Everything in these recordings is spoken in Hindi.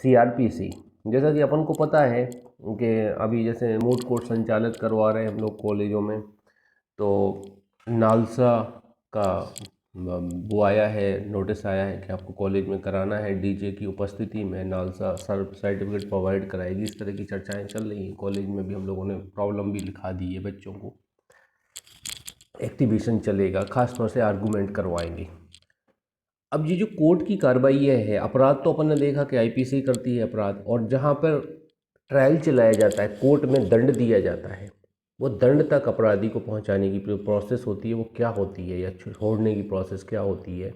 सीआरपीसी, जैसा कि अपन को पता है कि अभी जैसे मूट कोर्ट संचालित करवा रहे हैं हम लोग कॉलेजों में, तो नालसा का वो आया है, नोटिस आया है कि आपको कॉलेज में कराना है डीजे की उपस्थिति में, नालसा सर्टिफिकेट प्रोवाइड कराएगी। इस तरह की चर्चाएं चल रही हैं। कॉलेज में भी हम लोगों ने प्रॉब्लम भी लिखा दी है, बच्चों को एक्टिविशन चलेगा, खासतौर से आर्गूमेंट करवाएंगे। अब ये जो कोर्ट की कार्रवाई है, अपराध तो अपन ने देखा कि आईपीसी करती है अपराध, और जहाँ पर ट्रायल चलाया जाता है, कोर्ट में दंड दिया जाता है, वो दंड तक अपराधी को पहुँचाने की जो प्रोसेस होती है वो क्या होती है, या छोड़ने की प्रोसेस क्या होती है,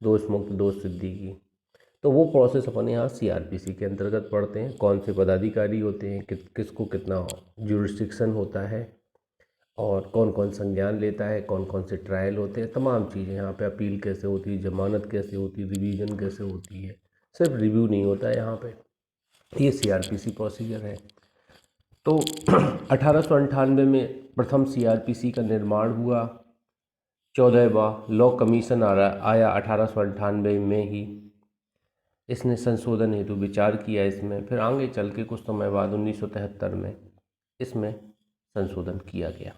दोष मुक्त दोष सिद्धि की, तो वो प्रोसेस अपन यहाँ सीआरपीसी के अंतर्गत पढ़ते हैं। कौन से पदाधिकारी होते हैं, किसको कितना जुरिस्डिक्शन होता है, और कौन कौन संज्ञान लेता है, कौन कौन से ट्रायल होते हैं, तमाम चीज़ें यहाँ पे। अपील कैसे होती है, जमानत कैसे होती है, रिवीजन कैसे होती है, सिर्फ रिव्यू नहीं होता है यहाँ पे। ये सीआरपीसी प्रोसीजर है। तो 1898 में प्रथम सीआरपीसी का निर्माण हुआ। 14वां लॉ कमीशन आया 1898 में ही। इसने संशोधन हेतु विचार किया इसमें, फिर आगे चल के कुछ समय बाद 1973 में इसमें संशोधन किया गया।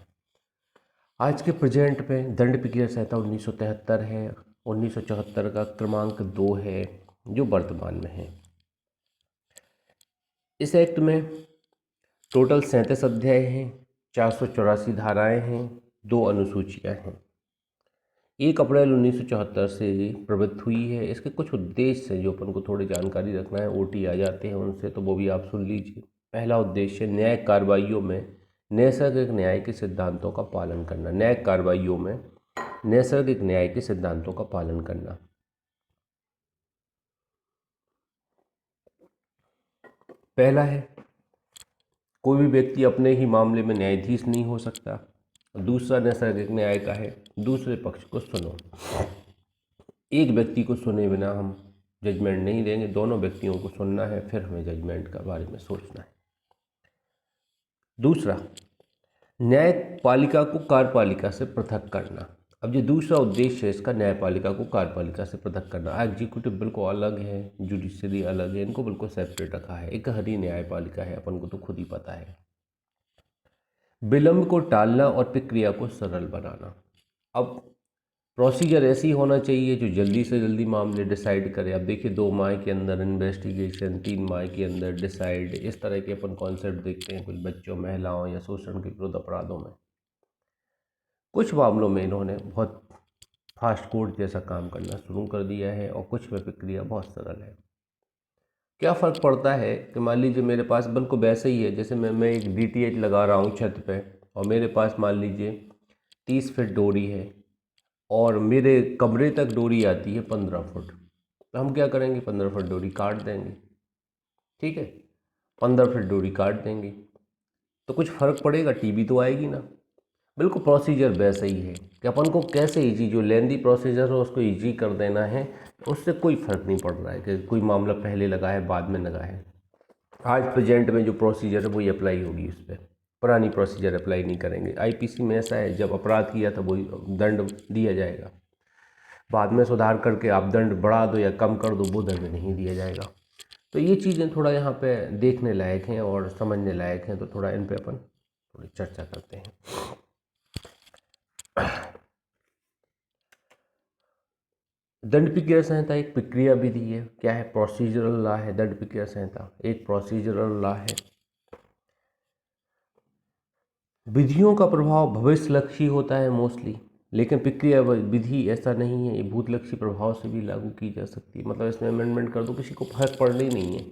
आज के प्रेजेंट में दंड प्रक्रिया संहिता 1973 है, 1974 का क्रमांक 2 है जो वर्तमान में है। इस एक्ट में टोटल 37 अध्याय हैं, 484 धाराएं हैं, 2 अनुसूचियां हैं। 1 अप्रैल 1974 से प्रवृत्त हुई है। इसके कुछ उद्देश्य हैं जो अपन को थोड़ी जानकारी रखना है, ओटी आ जाते हैं उनसे, तो वो भी आप सुन लीजिए। पहला उद्देश्य, न्यायिक कार्रवाइयों में नैसर्गिक न्याय के सिद्धांतों का पालन करना। न्यायिक कार्रवाइयों में नैसर्गिक न्याय के सिद्धांतों का पालन करना। पहला है, कोई भी व्यक्ति अपने ही मामले में न्यायाधीश नहीं हो सकता। दूसरा नैसर्गिक न्याय का है, दूसरे पक्ष को सुनो। एक व्यक्ति को सुने बिना हम जजमेंट नहीं देंगे, दोनों व्यक्तियों को सुनना है, फिर हमें जजमेंट का बारे में सोचना है। दूसरा, न्यायपालिका को कार्यपालिका से पृथक करना। अब ये दूसरा उद्देश्य है इसका, न्यायपालिका को कार्यपालिका से पृथक करना। एग्जीक्यूटिव बिल्कुल अलग है, जुडिशरी अलग है, इनको बिल्कुल सेपरेट रखा है। एक हरी न्यायपालिका है, अपन को तो खुद ही पता है। विलंब को टालना और प्रक्रिया को सरल बनाना। अब प्रोसीजर ऐसी होना चाहिए जो जल्दी से जल्दी मामले डिसाइड करे। अब देखिए, 2 माह के अंदर इन्वेस्टिगेशन, 3 माह के अंदर डिसाइड, इस तरह के अपन कॉन्सेप्ट देखते हैं कुछ बच्चों, महिलाओं या शोषण के विरुद्ध अपराधों में। कुछ मामलों में इन्होंने बहुत फास्ट कोर्ट जैसा काम करना शुरू कर दिया है, और कुछ में प्रक्रिया बहुत सरल है। क्या फ़र्क पड़ता है कि मान लीजिए मेरे पास बिल्कुल वैसे ही है, जैसे मैं एक डीटीएच लगा रहा हूँ छत पे, और मेरे पास मान लीजिए 30 फीट डोरी है, और मेरे कमरे तक डोरी आती है 15 फुट। तो हम क्या करेंगे, 15 फुट डोरी काट देंगे। ठीक है, 15 फीट डोरी काट देंगे, तो कुछ फ़र्क पड़ेगा? टीबी तो आएगी ना। बिल्कुल प्रोसीजर वैसा ही है कि अपन को कैसे इजी, जो लेंदी प्रोसीजर हो उसको इजी कर देना है। उससे कोई फ़र्क नहीं पड़ रहा है कि कोई मामला पहले लगा है बाद में लगा है। आज प्रेजेंट में जो प्रोसीजर है वही अप्लाई होगी उस पर, पुरानी प्रोसीजर अप्लाई नहीं करेंगे। आईपीसी में ऐसा है, जब अपराध किया था वही दंड दिया जाएगा। बाद में सुधार करके आप दंड बढ़ा दो या कम कर दो, वो दंड नहीं दिया जाएगा। तो ये चीज़ें थोड़ा यहाँ पे देखने लायक हैं और समझने लायक हैं, तो थोड़ा इन पे अपन थोड़ी चर्चा करते हैं। दंड प्रक्रिया संहिता एक प्रक्रिया विधि है। क्या है? प्रोसीजरल लॉ है दंड प्रक्रिया संहिता, एक प्रोसीजरल लॉ है। विधियों का प्रभाव भविष्यलक्षी होता है मोस्टली, लेकिन प्रक्रिया विधि ऐसा नहीं है, ये भूतलक्षी प्रभाव से भी लागू की जा सकती है। मतलब इसमें अमेंडमेंट कर दो, किसी को फर्क पड़ना ही नहीं है।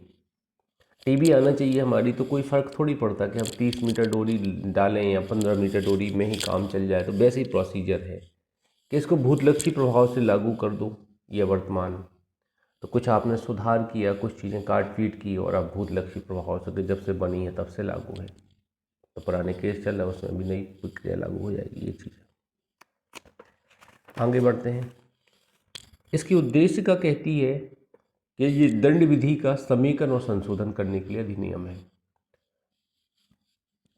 टीबी आना चाहिए हमारी, तो कोई फ़र्क थोड़ी पड़ता कि हम 30 मीटर डोरी डालें या 15 मीटर डोरी में ही काम चल जाए। तो वैसे ही प्रोसीजर है कि इसको भूतलक्षी प्रभाव से लागू कर दो या वर्तमान। तो कुछ आपने सुधार किया, कुछ चीज़ें काट पीट की, और अब भूतलक्षी प्रभाव से जब से बनी है तब से लागू है। तो पुराने केस चल रहा है उसमें भी नई प्रक्रिया लागू हो जाएगी। ये चीज़ आगे बढ़ते हैं। इसकी उद्देश्य का कहती है कि ये दंड विधि का समीकरण और संशोधन करने के लिए अधिनियम है।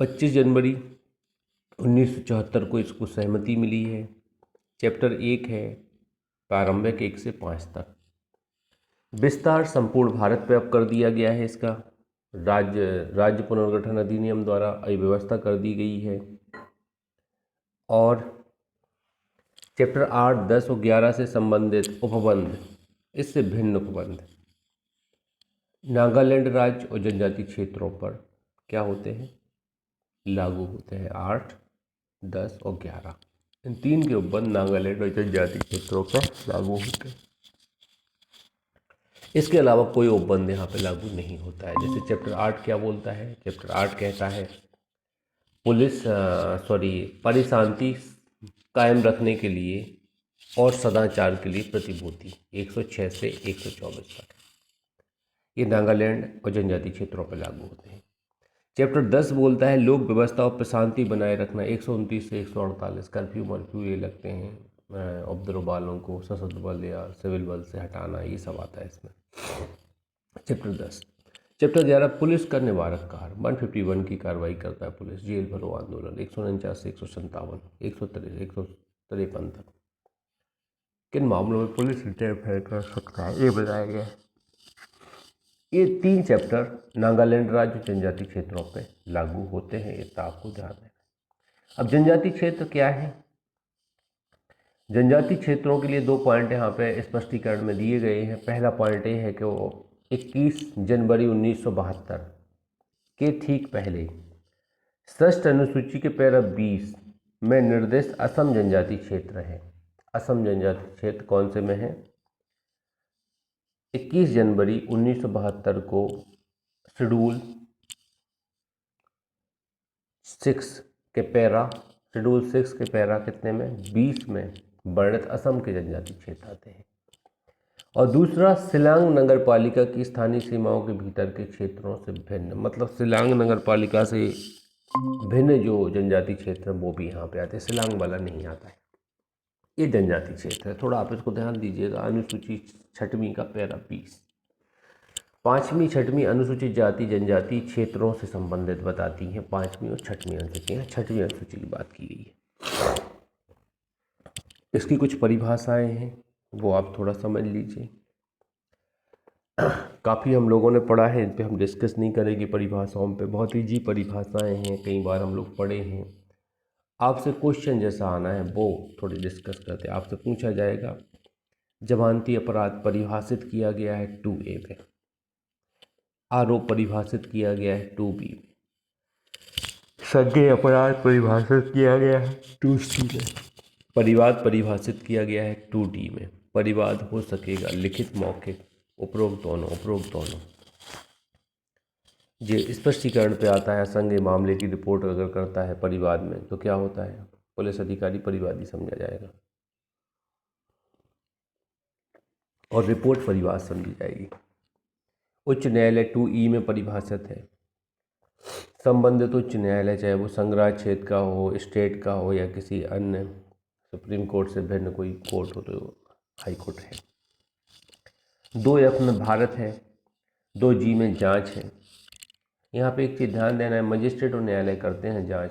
25 जनवरी 1974 को इसको सहमति मिली है। चैप्टर 1 है, प्रारंभिक 1 से 5 तक। विस्तार संपूर्ण भारत पे अब कर दिया गया है। इसका राज्य पुनर्गठन अधिनियम द्वारा ये व्यवस्था कर दी गई है। और चैप्टर 8, 10 और 11 से संबंधित उपबंध, इससे भिन्न उपबंध नागालैंड राज्य और जनजाति क्षेत्रों पर क्या होते हैं, लागू होते हैं। 8, 10 और 11 इन तीन के उपबंध नागालैंड और जनजाति क्षेत्रों पर लागू होते हैं। इसके अलावा कोई उपबंध यहाँ पे लागू नहीं होता है। जैसे चैप्टर 8 क्या बोलता है, चैप्टर 8 कहता है परिशांति कायम रखने के लिए और सदाचार के लिए प्रतिभूति 106 से 124 तक, ये नागालैंड और जनजाति क्षेत्रों पर लागू होते हैं। चैप्टर 10 बोलता है लोक व्यवस्था और प्रशांति बनाए रखना, 129 से 148 कर्फ्यू मर्फ्यू ये लगते हैं, उपद्रव वालों को सशस्त्र बल या सिविल बल से हटाना, ये सब आता है इसमें। चैप्टर 10। चैप्टर 11 पुलिस का निवारक कार्य, 151 की कार्रवाई करता है पुलिस, जेल भरो आंदोलन 149 से 157, 153 तक किन मामलों में पुलिस इंटरफेयर कर सकता है ये बताया गया है। ये 3 चैप्टर नागालैंड राज्य जनजाति क्षेत्रों पे लागू होते हैं, ये तो आपको ध्यान है। अब जनजाति क्षेत्र क्या है, जनजाति क्षेत्रों के लिए 2 पॉइंट यहाँ पे स्पष्टीकरण में दिए गए हैं। पहला पॉइंट ये है कि वो 21 जनवरी 1972 के ठीक पहले षष्ठ अनुसूची के पैरा 20 में निर्दिष्ट असम जनजाति क्षेत्र है। असम जनजाति क्षेत्र कौन से में है, 21 जनवरी 1972 को शेड्यूल 6 के पैरा कितने में, 20 में वर्णित असम के जनजाति क्षेत्र आते हैं। और दूसरा शिलांग नगर पालिका की स्थानीय सीमाओं के भीतर के क्षेत्रों से भिन्न, मतलब शिलांग नगर पालिका से भिन्न जो जनजाति क्षेत्र वो भी यहाँ पे आते हैं, शिलांग वाला नहीं आता है। ये जनजाति क्षेत्र है, थोड़ा आप इसको ध्यान दीजिएगा। अनुसूची 6वीं का पैरा 20 5वीं 6वीं अनुसूचित जाति जनजाति क्षेत्रों से संबंधित बताती हैं, 5वीं और 6वीं अनुसूचियाँ। 6वीं अनुसूची की बात की गई है। इसकी कुछ परिभाषाएं हैं, वो आप थोड़ा समझ लीजिए। काफ़ी हम लोगों ने पढ़ा है, इन पर हम डिस्कस नहीं करेंगे परिभाषाओं पे, बहुत ईजी परिभाषाएं हैं, कई बार हम लोग पढ़े हैं। आपसे क्वेश्चन जैसा आना है वो थोड़ी डिस्कस करते हैं। आपसे पूछा जाएगा जमानती अपराध परिभाषित किया गया है 2A में, आरोप परिभाषित किया गया है 2B में, संज्ञेय अपराध परिभाषित किया गया है 2C में, परिवाद परिभाषित किया गया है 2D में। परिवाद हो सकेगा लिखित मौखिक, उपरोक्त दोनों। ये स्पष्टीकरण पे आता है, संज्ञेय मामले की रिपोर्ट अगर करता है परिवाद में तो क्या होता है, पुलिस अधिकारी परिवादी समझा जाएगा और रिपोर्ट परिवाद समझी जाएगी। उच्च न्यायालय 2E में परिभाषित है। संबंधित उच्च न्यायालय चाहे वो संग्रह क्षेत्र का हो, स्टेट का हो या किसी अन्य सुप्रीम कोर्ट से भिन्न कोई कोर्ट हो तो हाई कोर्ट है। 2F में भारत है, 2G में जांच है। यहाँ पे एक चीज़ ध्यान देना है, मजिस्ट्रेट और न्यायालय करते हैं जांच,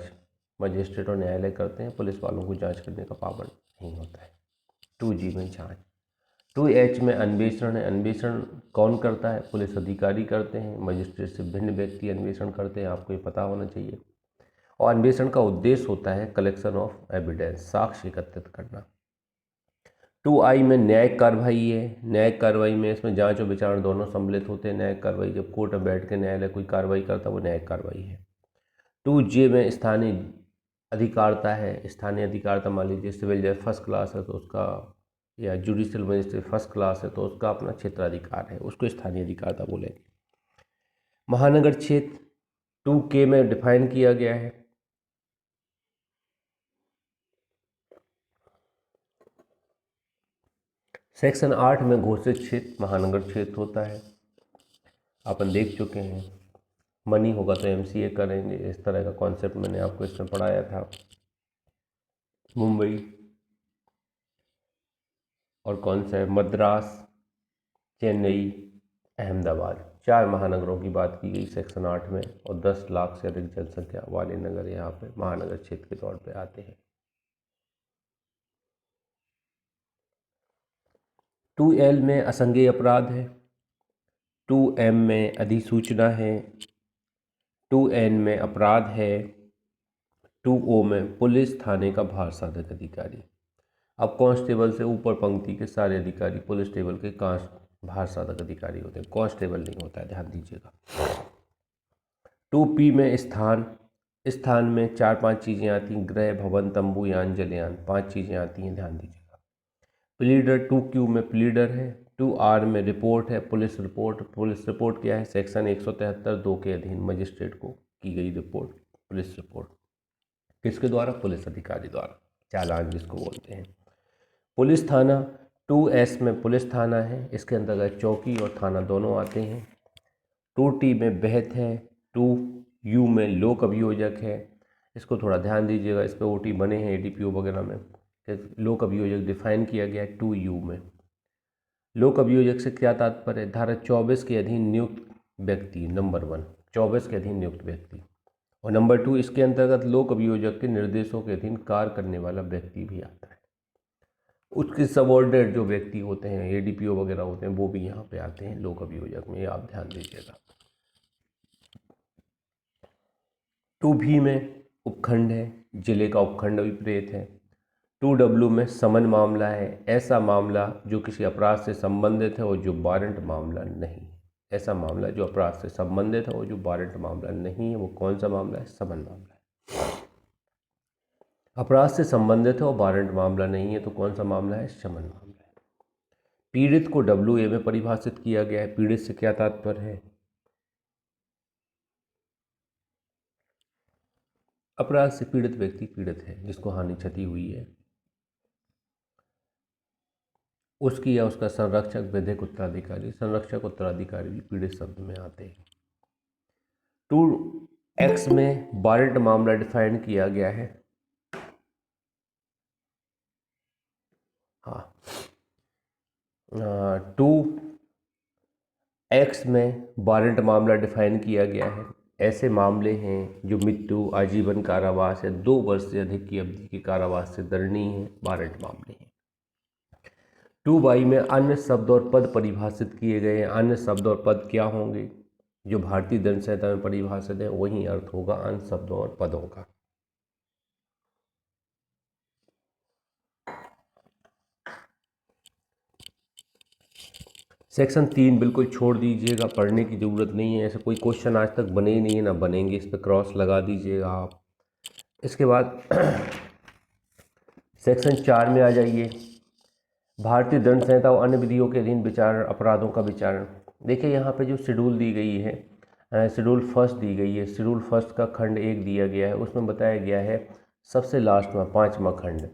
मजिस्ट्रेट और न्यायालय करते हैं, पुलिस वालों को जांच करने का पाबंद नहीं होता है। 2G में जांच। 2H में अन्वेषण है। अन्वेषण कौन करता है, पुलिस अधिकारी करते हैं, मजिस्ट्रेट से भिन्न व्यक्ति अन्वेषण करते हैं, आपको ये पता होना चाहिए। और अन्वेषण का उद्देश्य होता है कलेक्शन ऑफ एविडेंस, साक्ष्य एकत्रित करना। 2I में न्यायिक कार्रवाई है। न्यायिक कार्रवाई में इसमें जांच और विचारण दोनों सम्मिलित होते हैं। न्यायिक कार्रवाई जब कोर्ट में बैठ के न्यायालय कोई कार्रवाई करता है वो न्यायिक कार्रवाई है। 2J में स्थानीय अधिकारता है। स्थानीय अधिकारता मान लीजिए सिविल जज फर्स्ट क्लास है तो उसका, या जुडिशियल मजिस्ट्रेट फर्स्ट क्लास है तो उसका अपना क्षेत्राधिकार है, उसको स्थानीय अधिकारता बोलेंगे। महानगर क्षेत्र 2K में डिफाइन किया गया है। सेक्शन 8 में घोषित क्षेत्र महानगर क्षेत्र होता है, अपन देख चुके हैं। मनी होगा तो MCA करेंगे, इस तरह का कॉन्सेप्ट मैंने आपको इसमें पढ़ाया था। मुंबई और कौन सा है, मद्रास, चेन्नई, अहमदाबाद, 4 महानगरों की बात की गई सेक्शन 8 में, और 10 लाख से अधिक जनसंख्या वाले नगर यहाँ पे महानगर क्षेत्र के तौर पे आते हैं। 2L में असंज्ञेय अपराध है। 2M में अधिसूचना है, 2N में अपराध है, 2O में पुलिस थाने का भार साधक अधिकारी। अब कांस्टेबल से ऊपर पंक्ति के सारे अधिकारी पुलिस टेबल के भार साधक अधिकारी होते हैं, कांस्टेबल नहीं होता है, ध्यान दीजिएगा। 2P में स्थान, स्थान में 4-5 चीज़ें आती हैं, गृह, भवन, तंबू, यान, जलयान, 5 चीज़ें आती हैं, ध्यान दीजिएगा। प्लीडर, 2Q में प्लीडर है, 2R में रिपोर्ट है, पुलिस रिपोर्ट। पुलिस रिपोर्ट क्या है? सेक्शन 173(2) के अधीन मजिस्ट्रेट को की गई रिपोर्ट, पुलिस रिपोर्ट। किसके द्वारा? पुलिस अधिकारी द्वारा, चालान जिसको बोलते हैं। पुलिस थाना, 2S में पुलिस थाना है, इसके अंतर्गत चौकी और थाना दोनों आते हैं। 2T में बेहद है, 2U में लोक अभियोजक है। इसको थोड़ा ध्यान दीजिएगा, इस पर OT बने हैं ADPO वगैरह में। लोक अभियोजक डिफाइन किया गया है 2U में। लोक अभियोजक से क्या तात्पर्य है? धारा 24 के अधीन नियुक्त व्यक्ति, नंबर 1, 24 के अधीन नियुक्त व्यक्ति। और नंबर 2, इसके अंतर्गत लोक अभियोजक के निर्देशों के अधीन कार्य करने वाला व्यक्ति भी आता है। उसके सबऑर्डिनेट जो व्यक्ति होते हैं, ADPO वगैरह होते हैं, वो भी यहाँ पे आते हैं लोक अभियोजक में, ये आप ध्यान दीजिएगा। 2V में उपखंड है, जिले का उपखंड अभिप्रेत है। 2W में समन मामला है, ऐसा मामला जो किसी अपराध से संबंधित है और जो वारंट मामला नहीं। ऐसा मामला जो अपराध से संबंधित है और जो वारंट मामला नहीं है, वो कौन सा मामला है? समन मामला है। अपराध से संबंधित है और वारंट मामला नहीं है तो कौन सा मामला है? समन मामला है। पीड़ित को WA में परिभाषित किया गया है। पीड़ित से क्या तात्पर्य है? अपराध से पीड़ित व्यक्ति पीड़ित है, जिसको हानि क्षति हुई है, उसकी या उसका संरक्षक, विधिक उत्तराधिकारी। संरक्षक उत्तराधिकारी भी पीड़ित शब्द में आते हैं। 2X में वारंट मामला डिफाइन किया गया है। हाँ, 2X में वारंट मामला डिफाइन किया गया है। ऐसे मामले हैं जो मृत्यु, आजीवन कारावास या 2 वर्ष से अधिक की अवधि के कारावास से दंडनीय हैं, वारंट मामले हैं। 2Y में अन्य शब्द और पद परिभाषित किए गए हैं। अन्य शब्द और पद क्या होंगे? जो भारतीय दंड संहिता में परिभाषित है वही अर्थ होगा अन्य शब्दों और पदों का। सेक्शन 3 बिल्कुल छोड़ दीजिएगा, पढ़ने की ज़रूरत नहीं है, ऐसा कोई क्वेश्चन आज तक बने ही नहीं है, ना बनेंगे, इस पर क्रॉस लगा दीजिएगा आप। इसके बाद सेक्शन 4 में आ जाइए, भारतीय दंड संहिता और अन्य विधियों के अधीन विचारण, अपराधों का विचारण। देखिए यहाँ पे जो शेड्यूल दी गई है, शेड्यूल फर्स्ट दी गई है, शेड्यूल फर्स्ट का खंड 1 दिया गया है, उसमें बताया गया है सबसे लास्ट में 5वां खंड,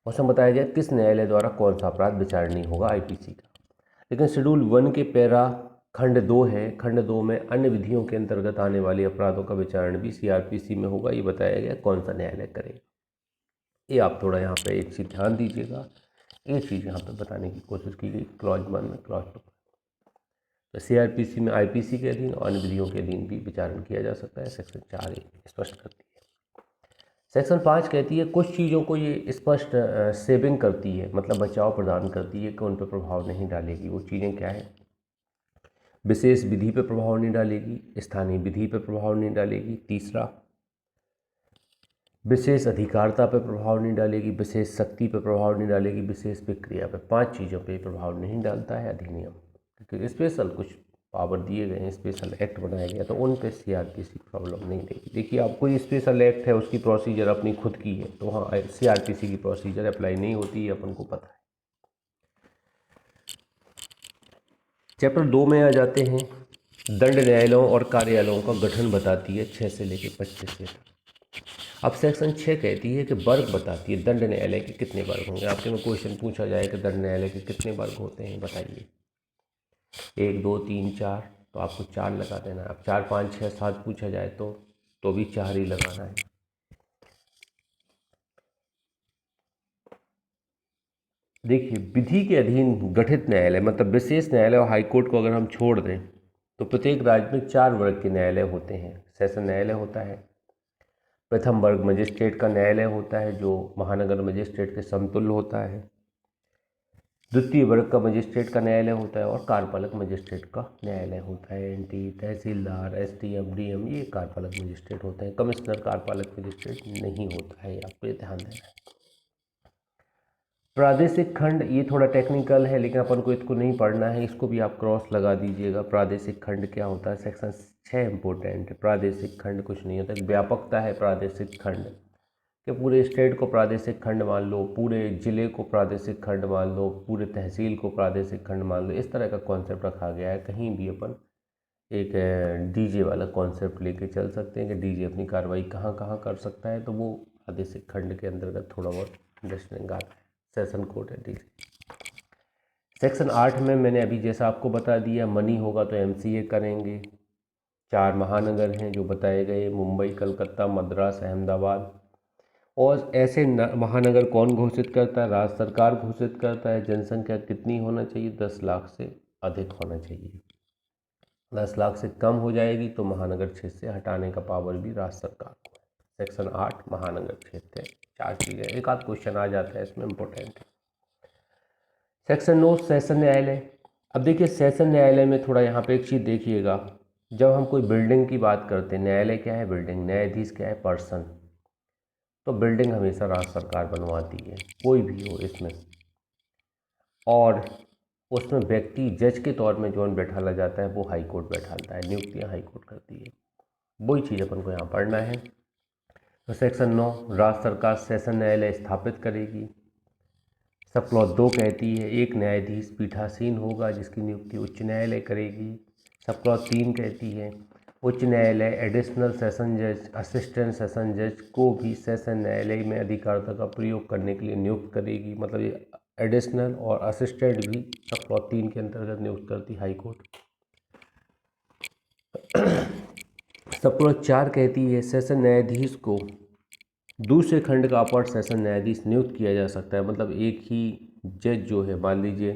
उसमें बताया गया किस न्यायालय द्वारा कौन सा अपराध विचारणीय होगा, IPC का। लेकिन शेड्यूल 1 के पैरा खंड 2 है, खंड 2 में अन्य विधियों के अंतर्गत आने वाले अपराधों का विचारण भी CRPC में होगा, ये बताया गया कौन सा न्यायालय करेगा। ये आप थोड़ा यहाँ पे एक चीज़ ध्यान दीजिएगा, एक चीज़ यहाँ पे बताने की कोशिश की गई क्लॉज 1 में, क्लॉज 2 तो CRPC में IPC के अधीन और अन्य विधियों के अधीन भी विचारण किया जा सकता है, सेक्शन 4 स्पष्ट करती है। सेक्शन 5 कहती है कुछ चीज़ों को ये स्पष्ट सेविंग करती है, मतलब बचाव प्रदान करती है कि उन पर प्रभाव नहीं डालेगी। वो चीज़ें क्या है? विशेष विधि पर प्रभाव नहीं डालेगी, स्थानीय विधि पर प्रभाव नहीं डालेगी, तीसरा विशेष अधिकारिता पर प्रभाव नहीं डालेगी, विशेष शक्ति पर प्रभाव नहीं डालेगी, विशेष प्रक्रिया पर, 5 चीज़ों पर प्रभाव नहीं डालता है अधिनियम, क्योंकि स्पेशल कुछ पावर दिए गए हैं, स्पेशल एक्ट बनाया गया तो उन पे CRPC प्रॉब्लम नहीं देगी। देखिए आप कोई स्पेशल एक्ट है, उसकी प्रोसीजर अपनी खुद की है, तो वहाँ CRPC की प्रोसीजर अप्लाई नहीं होती है, अपन को पता है। चैप्टर 2 में आ जाते हैं, दंड न्यायालयों और कार्यालयों का गठन बताती है 6 से लेकर 25 से। अब सेक्शन 6 कहती है कि वर्ग बताती है, दंड न्यायालय के कितने वर्ग होंगे। आपके में क्वेश्चन पूछा जाए कि दंड न्यायालय के कितने वर्ग होते हैं, बताइए। 1 2 3 4, तो आपको 4 लगा देना है। अब 4 5 6 7 पूछा जाए तो भी 4 ही लगाना है। देखिए विधि के अधीन गठित न्यायालय, मतलब विशेष न्यायालय और हाईकोर्ट को अगर हम छोड़ दें तो प्रत्येक राज्य में 4 वर्ग के न्यायालय होते हैं। सेशन न्यायालय होता है, प्रथम वर्ग मजिस्ट्रेट का न्यायालय होता है जो महानगर मजिस्ट्रेट के समतुल्य होता है, द्वितीय वर्ग का मजिस्ट्रेट का न्यायालय होता है और कार्यपालक मजिस्ट्रेट का न्यायालय होता है। एनटी, तहसीलदार, एसडीएम, डीएम ये कार्यपालक मजिस्ट्रेट होते हैं। कमिश्नर कार्यपालक मजिस्ट्रेट नहीं होता है, आपको ये ध्यान देना है। प्रादेशिक खंड ये थोड़ा टेक्निकल है, लेकिन अपन को इसको नहीं पढ़ना है, इसको भी आप क्रॉस लगा दीजिएगा। प्रादेशिक खंड क्या होता है, सेक्शन 6 इम्पोर्टेंट है। प्रादेशिक खंड कुछ नहीं होता, व्यापकता है प्रादेशिक खंड कि पूरे स्टेट को प्रादेशिक खंड मान लो, पूरे ज़िले को प्रादेशिक खंड मान लो, पूरे तहसील को प्रादेशिक खंड मान लो। इस तरह का कॉन्सेप्ट रखा गया है। कहीं भी अपन एक डीजे वाला कॉन्सेप्ट लेके चल सकते हैं कि डीजे अपनी कार्रवाई कहाँ कहाँ कर सकता है, तो वो प्रादेशिक खंड के अंतर्गत थोड़ा बहुत अंडरस्टैंडिंग आता है। सेशन कोड है डीजे। सेक्शन 8 में मैंने अभी जैसा आपको बता दिया, मनी होगा तो एमसीए करेंगे। 4 महानगर हैं जो बताए गए, मुंबई, कलकत्ता, मद्रास, अहमदाबाद। और ऐसे महानगर कौन घोषित करता है, राज्य सरकार घोषित करता है। जनसंख्या कितनी होना चाहिए, 10 लाख से अधिक होना चाहिए। 10 लाख से कम हो जाएगी तो महानगर क्षेत्र से हटाने का पावर भी राज्य सरकार को है। सेक्शन 8 महानगर क्षेत्र है। 4 चीज़ें, एक आध क्वेश्चन आ जाता है इसमें, इम्पोर्टेंट है। सेक्शन 9 सेशन न्यायालय। अब देखिए सेशन न्यायालय में थोड़ा यहाँ पे एक चीज़ देखिएगा, जब हम कोई बिल्डिंग की बात करते हैं, न्यायालय क्या है, बिल्डिंग, न्यायाधीश क्या है, पर्सन। तो बिल्डिंग हमेशा राज्य सरकार बनवाती है, कोई भी हो इसमें। और उसमें व्यक्ति जज के तौर में जो बैठाला जाता है वो हाई कोर्ट बैठालता है, नियुक्तियाँ हाई कोर्ट करती है। वही चीज़ अपन को यहाँ पढ़ना है। तो सेक्शन 9 राज्य सरकार सेशन न्यायालय स्थापित करेगी। सब क्लॉज 2 कहती है एक न्यायाधीश पीठासीन होगा जिसकी नियुक्ति उच्च न्यायालय करेगी। सब क्लॉज 3 कहती है उच्च न्यायालय एडिशनल सेशन जज, असिस्टेंट सेशन जज को भी सेशन न्यायालय में अधिकारता का प्रयोग करने के लिए नियुक्त करेगी। मतलब ये एडिशनल और असिस्टेंट भी सब क्लॉज 3 के अंतर्गत नियुक्त करती हाई कोर्ट। सब क्लॉज 4 कहती है सेशन न्यायाधीश को दूसरे खंड का अपर सेशन न्यायाधीश नियुक्त किया जा सकता है। मतलब एक ही जज जो है, मान लीजिए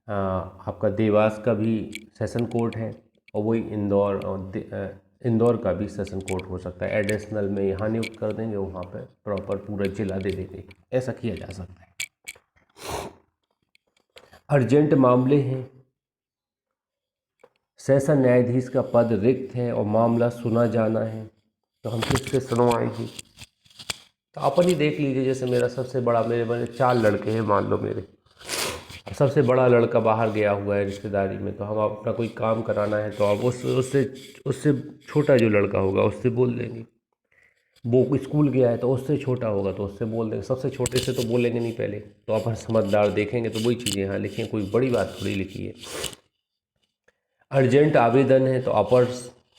आपका देवास का भी सेशन कोर्ट है और वही इंदौर का भी सेशन कोर्ट हो सकता है। एडिशनल में यहाँ नियुक्त कर देंगे, वहाँ पर प्रॉपर पूरा जिला दे देंगे, ऐसा किया जा सकता है। अर्जेंट मामले हैं, सेशन न्यायाधीश का पद रिक्त है और मामला सुना जाना है, तो हम किससे सुनवाएंगे। तो अपन ही देख लीजिए, जैसे मेरा सबसे बड़ा, मेरे 4 लड़के हैं मान लो, मेरे सबसे बड़ा लड़का बाहर गया हुआ है रिश्तेदारी में, तो हम अपना कोई काम कराना है तो अब उससे छोटा जो लड़का होगा उससे बोल देंगे। वो स्कूल गया है तो उससे छोटा होगा तो उससे बोल देंगे। सबसे छोटे से तो बोलेंगे नहीं पहले, तो अपन समझदार देखेंगे। तो वही चीज़ें यहाँ लिखी हैं, कोई बड़ी बात थोड़ी लिखी है। अर्जेंट आवेदन है तो अपर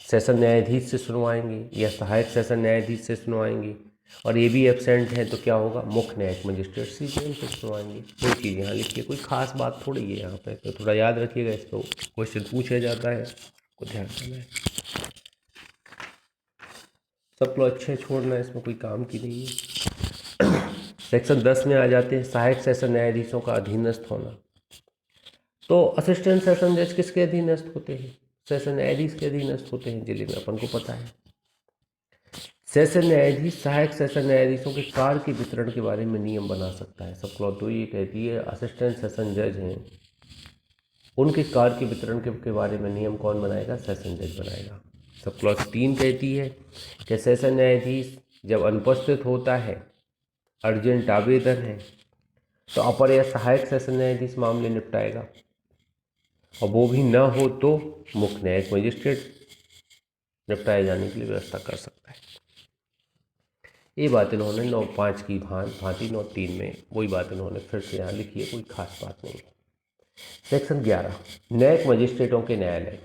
सेशन न्यायाधीश से सुनवाएंगे या सहायक सेशन न्यायाधीश से सुनवाएंगे। और ये भी एब्सेंट है तो क्या होगा, मुख्य न्यायिक मजिस्ट्रेट सीजेएम से सुनवाएंगे। कोई चीज़ यहाँ लिखिए, कोई खास बात थोड़ी है यहाँ पे, तो थोड़ा याद रखिएगा, इस पर क्वेश्चन पूछा जाता है, को ध्यान देना है। सब लोग अच्छे छोड़ना है, इसमें कोई काम की नहीं है। सेक्शन 10 में आ जाते हैं सहायक सेशन न्यायाधीशों का अधीनस्थ होना। तो असिस्टेंट सेशन जज किसके अधीनस्थ होते हैं, सेशन न्यायाधीश के अधीनस्थ होते हैं जिले में, अपन को पता है। सेशन न्यायाधीश सहायक सेशन न्यायाधीशों के कार्य के वितरण के बारे में नियम बना सकता है। सब क्लॉज 2 ये कहती है असिस्टेंट सेशन जज हैं, उनके कार्य के वितरण के बारे में नियम कौन बनाएगा, सेशन जज बनाएगा। सब क्लॉज 3 कहती है कि सेशन न्यायाधीश जब अनुपस्थित होता है, अर्जेंट आवेदन है, तो अपर या सहायक सेशन न्यायाधीश मामले निपटाएगा, और वो भी न हो तो मुख्य न्यायिक मजिस्ट्रेट निपटाए जाने के लिए व्यवस्था कर सकता है। ये बात इन्होंने 9(5) की भांति 9(3) में वही बात इन्होंने फिर से यहाँ लिखी है, कोई खास बात नहीं है। सेक्शन 11 न्यायिक मजिस्ट्रेटों के न्यायालय।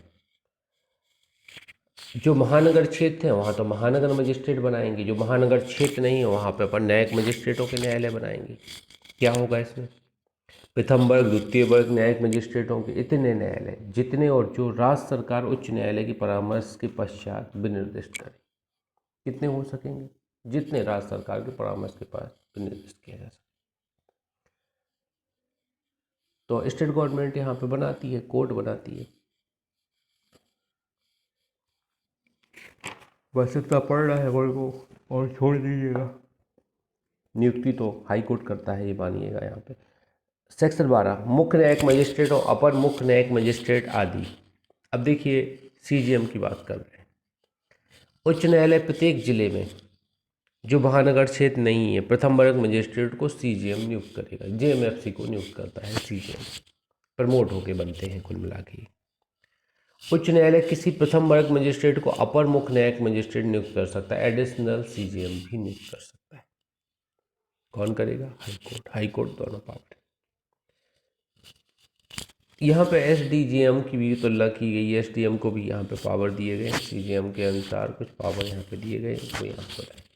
जो महानगर क्षेत्र है वहाँ तो महानगर मजिस्ट्रेट बनाएंगे, जो महानगर क्षेत्र नहीं है वहाँ पे अपन न्यायिक मजिस्ट्रेटों के न्यायालय बनाएंगे। क्या होगा इसमें, प्रथम वर्ग द्वितीय वर्ग न्यायिक मजिस्ट्रेटों के इतने न्यायालय जितने और जो राज्य सरकार उच्च न्यायालय की परामर्श के पश्चात विनिर्दिष्ट करे। कितने हो सकेंगे, जितने राज्य सरकार के परामर्श के पास विनिर्दिष्ट किया जा सके। तो स्टेट गवर्नमेंट यहाँ पे बनाती है, कोर्ट बनाती है। बस इतना पढ़ना है वर्ग को और छोड़ दीजिएगा। नियुक्ति तो हाई कोर्ट करता है, ये मानिएगा यहाँ पे। सेक्शन 12 मुख्य न्यायिक मजिस्ट्रेट और अपर मुख्य न्यायिक मजिस्ट्रेट आदि। अब देखिए सीजीएम की बात कर रहे हैं। उच्च न्यायालय प्रत्येक जिले में जो महानगर क्षेत्र नहीं है प्रथम वर्ग मजिस्ट्रेट को सीजीएम नियुक्त करेगा। जेएमएफसी को नियुक्त करता है सीजीएम, प्रमोट होके बनते हैं कुल मिला के। उच्च न्यायालय किसी प्रथम वर्ग मजिस्ट्रेट को अपर मुख्य न्यायिक मजिस्ट्रेट नियुक्त कर सकता है। एडिशनल सीजीएम भी नियुक्त कर सकता है। कौन करेगा? हाईकोर्ट। हाईकोर्ट दोनों पावर। यहाँ पे एसडीजीएम की भी तुलना की गई है। एसडीएम को भी यहाँ पे पावर दिए गए। सीजीएम के अनुसार कुछ पावर यहाँ पे दिए गए, वो यहाँ पर है।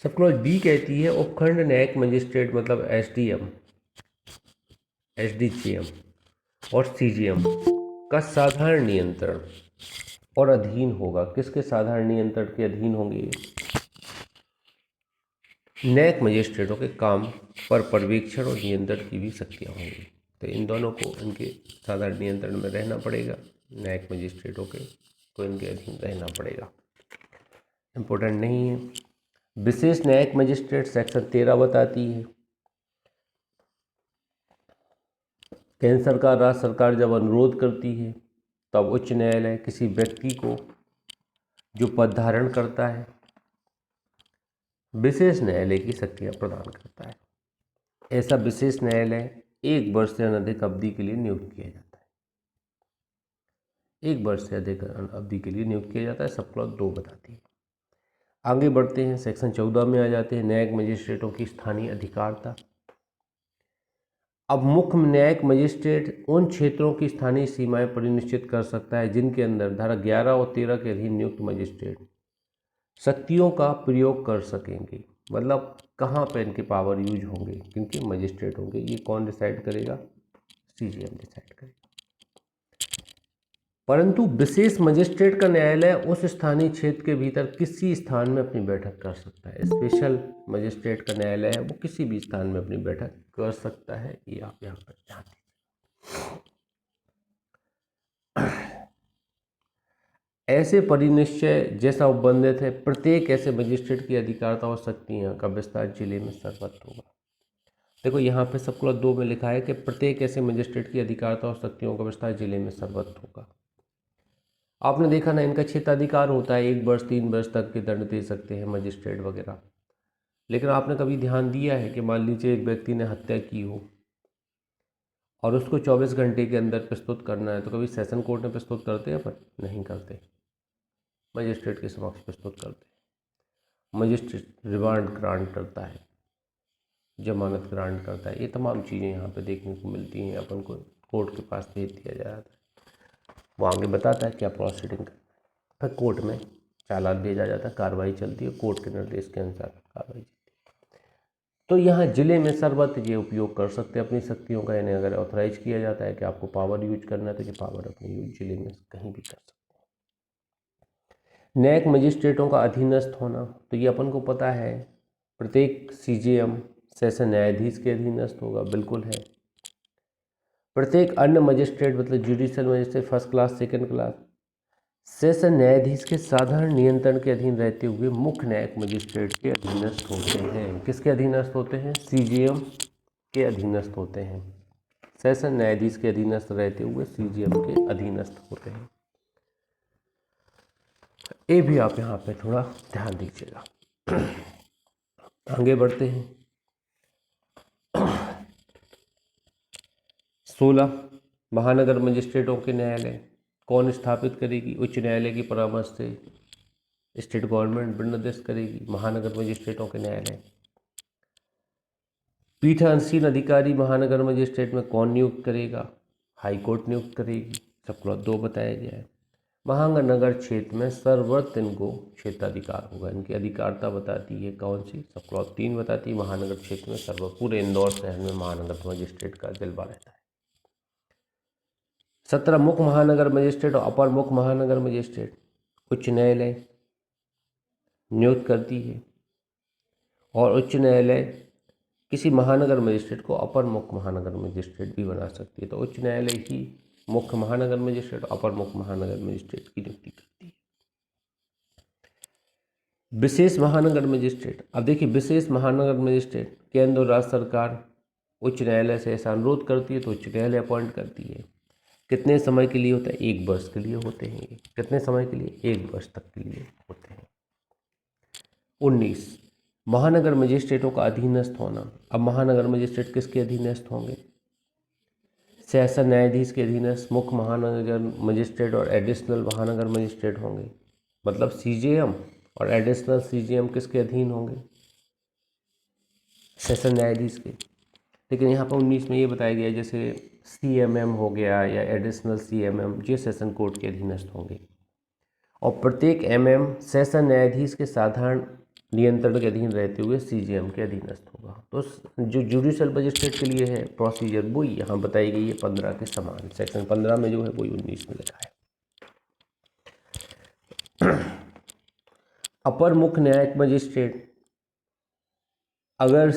सब क्लॉज बी कहती है उपखंड न्यायिक मजिस्ट्रेट मतलब एसडीएम, एसडीजीएम और सीजीएम का साधारण नियंत्रण और अधीन होगा। किसके साधारण नियंत्रण के अधीन होंगे? न्यायिक मजिस्ट्रेटों के काम पर पर्यवेक्षण और नियंत्रण की भी शक्तियाँ होंगी। तो इन दोनों को इनके साधारण नियंत्रण में रहना पड़ेगा। न्यायिक मजिस्ट्रेटों के को इनके अधीन रहना पड़ेगा। इम्पोर्टेंट नहीं है। विशेष न्यायिक मजिस्ट्रेट सेक्शन 13 बताती है केंद्र सरकार राज्य सरकार जब अनुरोध करती है तब उच्च न्यायालय किसी व्यक्ति को जो पद धारण करता है विशेष न्यायालय की शक्तियाँ प्रदान करता है। ऐसा विशेष न्यायालय 1 वर्ष से अधिक अवधि के लिए नियुक्त किया जाता है। 1 वर्ष से अधिक अवधि के लिए नियुक्त किया जाता है। सब क्लॉज 2 बताती है। आगे बढ़ते हैं, सेक्शन 14 में आ जाते हैं। न्यायिक मजिस्ट्रेटों की स्थानीय अधिकारता। अब मुख्य न्यायिक मजिस्ट्रेट उन क्षेत्रों की स्थानीय सीमाएं परिनिश्चित कर सकता है जिनके अंदर धारा 11 और 13 के अधीन नियुक्त मजिस्ट्रेट शक्तियों का प्रयोग कर सकेंगे। मतलब कहाँ पे इनके पावर यूज होंगे, किनके मजिस्ट्रेट होंगे। ये कौन डिसाइड करेगा? सीजीएम डिसाइड करेगा। परंतु विशेष मजिस्ट्रेट का न्यायालय उस स्थानीय क्षेत्र के भीतर किसी स्थान में अपनी बैठक कर सकता है। स्पेशल मजिस्ट्रेट का न्यायालय है वो किसी भी स्थान में अपनी बैठक कर सकता है। ये आप यहाँ पर ध्यान दीजिए। ऐसे परिनिश्चय जैसा उपबंधित है प्रत्येक ऐसे मजिस्ट्रेट की अधिकारता और शक्तियाँ का विस्तार जिले में सर्वत्र होगा। देखो यहाँ पे सब क्लॉज 2 में लिखा है कि प्रत्येक ऐसे मजिस्ट्रेट की अधिकारता और शक्तियों का विस्तार जिले में सर्वत्र होगा। आपने देखा ना, इनका क्षेत्राधिकार होता है 1 वर्ष 3 वर्ष तक के दंड दे सकते हैं मजिस्ट्रेट वगैरह। लेकिन आपने कभी ध्यान दिया है कि मान लीजिए एक व्यक्ति ने हत्या की हो और उसको 24 घंटे के अंदर प्रस्तुत करना है, तो कभी सेशन कोर्ट में प्रस्तुत करते हैं? अपन नहीं करते, मजिस्ट्रेट के समक्ष प्रस्तुत करते हैं। मजिस्ट्रेट रिमांड ग्रांट करता है, जमानत ग्रांट करता है। ये तमाम चीज़ें यहाँ पे देखने को मिलती हैं। अपन को कोर्ट के पास भेज दिया जाता है, वो आगे बताता है क्या प्रोसीडिंग करना है। फिर कोर्ट में चालान भेजा जाता है, कार्रवाई चलती है, कोर्ट के निर्देश के अनुसार कार्रवाई चलती है। तो यहाँ जिले में सर्वत्र ये उपयोग कर सकते हैं अपनी शक्तियों का। इन्हें अगर ऑथराइज किया जाता है कि आपको पावर यूज करना है तो ये पावर अपनी यूज जिले में कहीं भी कर सकते हैं। न्यायिक मजिस्ट्रेटों का अधीनस्थ होना, तो ये अपन को पता है प्रत्येक सीजीएम सेशन न्यायाधीश के अधीनस्थ होगा, बिल्कुल है। प्रत्येक अन्य मजिस्ट्रेट मतलब judicial magistrate first class second class session न्यायाधीश के साधारण नियंत्रण के अधीन रहते हुए मुख्य न्यायिक मजिस्ट्रेट के अधीनस्थ होते हैं। किसके अधीनस्थ होते हैं? सीजीएम के अधीनस्थ होते हैं। सेशन न्यायाधीश के अधीनस्थ रहते हुए सीजीएम के अधीनस्थ होते हैं। ये भी आप यहाँ पे थोड़ा ध्यान दीजिएगा। आगे बढ़ते हैं। 16 महानगर मजिस्ट्रेटों के न्यायालय कौन स्थापित करेगी? उच्च न्यायालय की परामर्श से स्टेट गवर्नमेंट निर्देश करेगी महानगर मजिस्ट्रेटों के न्यायालय। पीठासीन अधिकारी महानगर मजिस्ट्रेट में कौन नियुक्त करेगा? हाई कोर्ट नियुक्त करेगी। सब क्लॉज 2 बताया गया है। महानगर क्षेत्र में सर्वत्र इनको क्षेत्राधिकार होगा। इनकी अधिकारता बताती है कौन सी? सब क्लॉज 3 बताती है महानगर क्षेत्र में सर्वत्र पूरे इंदौर शहर में महानगर मजिस्ट्रेट का जलवा रहता है। 17 मुख्य महानगर मजिस्ट्रेट और अपर मुख्य महानगर मजिस्ट्रेट उच्च न्यायालय नियुक्त करती है और उच्च न्यायालय किसी महानगर मजिस्ट्रेट को अपर मुख्य महानगर मजिस्ट्रेट भी बना सकती है। तो उच्च न्यायालय ही मुख्य महानगर मजिस्ट्रेट और अपर मुख्य महानगर मजिस्ट्रेट की नियुक्ति करती है। विशेष महानगर मजिस्ट्रेट, अब देखिए विशेष महानगर मजिस्ट्रेट केंद्र और राज्य सरकार उच्च न्यायालय से ऐसा अनुरोध करती है तो उच्च न्यायालय अपॉइंट करती है। कितने समय के लिए होता है? 1 वर्ष के लिए होते हैं ये। कितने समय के लिए? 1 वर्ष तक के लिए होते हैं। 19 महानगर मजिस्ट्रेटों का अधीनस्थ होना। अब महानगर मजिस्ट्रेट किसके अधीनस्थ होंगे? सेशन न्यायाधीश के अधीनस्थ मुख्य महानगर मजिस्ट्रेट और एडिशनल महानगर मजिस्ट्रेट होंगे। मतलब सीजेएम और एडिशनल सीजेएम किसके अधीन होंगे? सेशन न्यायाधीश के। लेकिन यहाँ पर 19 में ये बताया गया जैसे सीएमएम हो गया या एडिशनल सीएमएम, ये सेशन कोर्ट के अधीनस्थ होंगे। और प्रत्येक एमएम सेशन न्यायाधीश के साधारण नियंत्रण के अधीन रहते हुए सीजेएम के अधीनस्थ होगा। तो जो जुडिशल मजिस्ट्रेट के लिए है प्रोसीजर वही यहाँ बताई गई है 15 के समान। सेक्शन 15 में जो है वही 19 में लिखा है। अपर मुख्य न्यायिक मजिस्ट्रेट अगर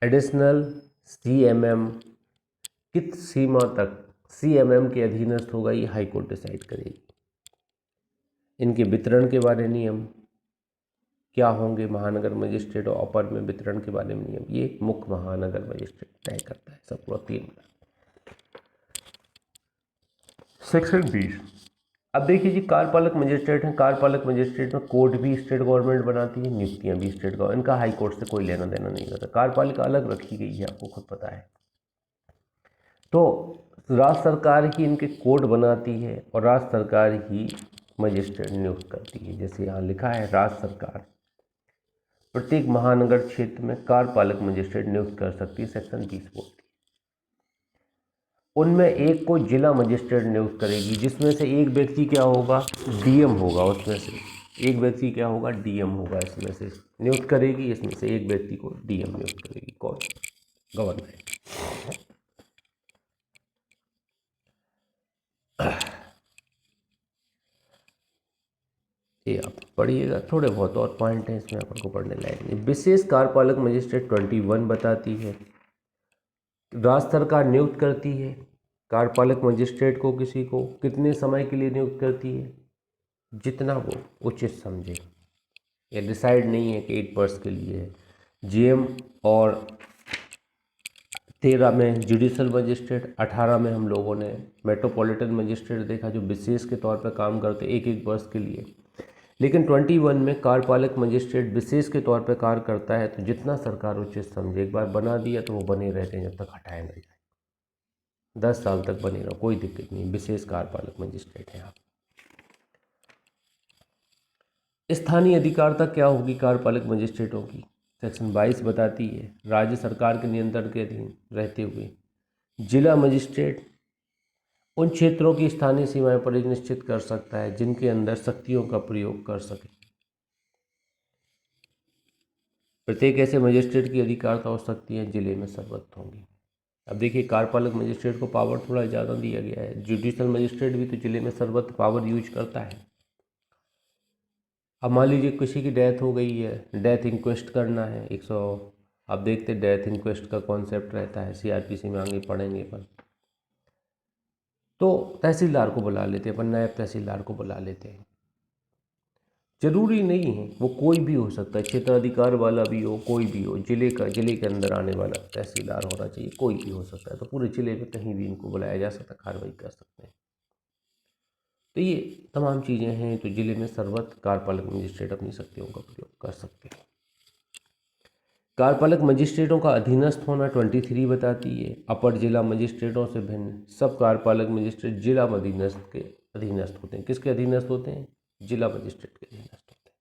एडिशनल सीएमएम किस सीमा तक सीएमएम के अधीनस्थ होगा ये हाई कोर्ट डिसाइड करेगी। इनके वितरण के बारे नियम क्या होंगे? महानगर मजिस्ट्रेट और अपर में वितरण के बारे में नियम ये मुख्य महानगर मजिस्ट्रेट तय करता है। सब पूरा 3 सेक्शन 20। अब देखिए जी कार्यपालक मजिस्ट्रेट हैं। कार्यपालक मजिस्ट्रेट में कोर्ट भी स्टेट गवर्नमेंट बनाती है, नियुक्तियां भी स्टेट गवर्नमेंट, इनका हाई कोर्ट से कोई लेना देना नहीं होता। कार्यपालिका अलग रखी गई है, आपको खुद पता है। तो राज्य सरकार ही इनके कोर्ट बनाती है और राज्य सरकार ही मजिस्ट्रेट नियुक्त करती है। जैसे यहाँ लिखा है राज्य सरकार प्रत्येक महानगर क्षेत्र में कार्यपालक मजिस्ट्रेट नियुक्त कर सकती है, सेक्शन 20 बोलती है। उनमें एक को जिला मजिस्ट्रेट नियुक्त करेगी, जिसमें से एक व्यक्ति क्या होगा? डीएम होगा। उसमें से एक व्यक्ति क्या होगा? डीएम होगा। इसमें से नियुक्त करेगी, इसमें से एक व्यक्ति को डीएम नियुक्त करेगी। कौन? गवर्नमेंट। ये आप पढ़िएगा, थोड़े बहुत और पॉइंट हैं इसमें अपन को पढ़ने लायक नहीं। विशेष कार्यपालक मजिस्ट्रेट 21 बताती है राज्य सरकार नियुक्त करती है कार्यपालक मजिस्ट्रेट को, किसी को कितने समय के लिए नियुक्त करती है? जितना वो उचित समझे। ये डिसाइड नहीं है कि 1 वर्ष के लिए है। जीएम और 13 में जुडिशल मजिस्ट्रेट, 18 में हम लोगों ने मेट्रोपॉलिटन मजिस्ट्रेट देखा जो विशेष के तौर पर काम करते 1-1 वर्ष के लिए। लेकिन 21 में कार्यपालक मजिस्ट्रेट विशेष के तौर पर कार्य करता है तो जितना सरकार उचित समझे। एक बार बना दिया तो वो बने रहते हैं जब तक हटाया ना जाए। 10 साल तक बने रहो, कोई दिक्कत नहीं। विशेष कार्यपालक मजिस्ट्रेट है आप। स्थानीय अधिकारिता क्या होगी कार्यपालक मजिस्ट्रेटों की? सेक्शन 22 बताती है राज्य सरकार के नियंत्रण के अधीन रहते हुए जिला मजिस्ट्रेट उन क्षेत्रों की स्थानीय सीमाएं परिनिश्चित कर सकता है जिनके अंदर शक्तियों का प्रयोग कर सके। प्रत्येक ऐसे मजिस्ट्रेट की अधिकारिता और शक्तियां जिले में सर्वत्र होंगी। अब देखिए कार्यपालक मजिस्ट्रेट को पावर थोड़ा ज़्यादा दिया गया है। जुडिशल मजिस्ट्रेट भी तो जिले में सर्वत्र पावर यूज करता है। अब मान लीजिए किसी की डेथ हो गई है, डेथ इंक्वेस्ट करना है 100, आप देखते डेथ इंक्वेस्ट का कॉन्सेप्ट रहता है, सीआरपीसी में आगे पढ़ेंगे अपन। तो तहसीलदार को बुला लेते हैं अपन, नायब तहसीलदार को बुला लेते हैं। जरूरी नहीं है वो कोई भी हो सकता है, क्षेत्राधिकार वाला भी हो, कोई भी हो, जिले के अंदर आने वाला तहसीलदार होना चाहिए, कोई भी हो सकता है। तो पूरे जिले में कहीं भी इनको बुलाया जा सकता है, कार्रवाई कर सकते हैं। तो ये तमाम चीज़ें हैं। तो जिले में सर्वत्र कार्यपालक मजिस्ट्रेट अपनी शक्तियों का प्रयोग कर सकते हैं। कार्यपालक मजिस्ट्रेटों का अधीनस्थ होना 23 बताती है अपर जिला मजिस्ट्रेटों से भिन्न सब कार्यपालक मजिस्ट्रेट जिला अधीनस्थ के अधीनस्थ होते हैं। किसके अधीनस्थ होते हैं? जिला मजिस्ट्रेट के अधीनस्थ होते हैं।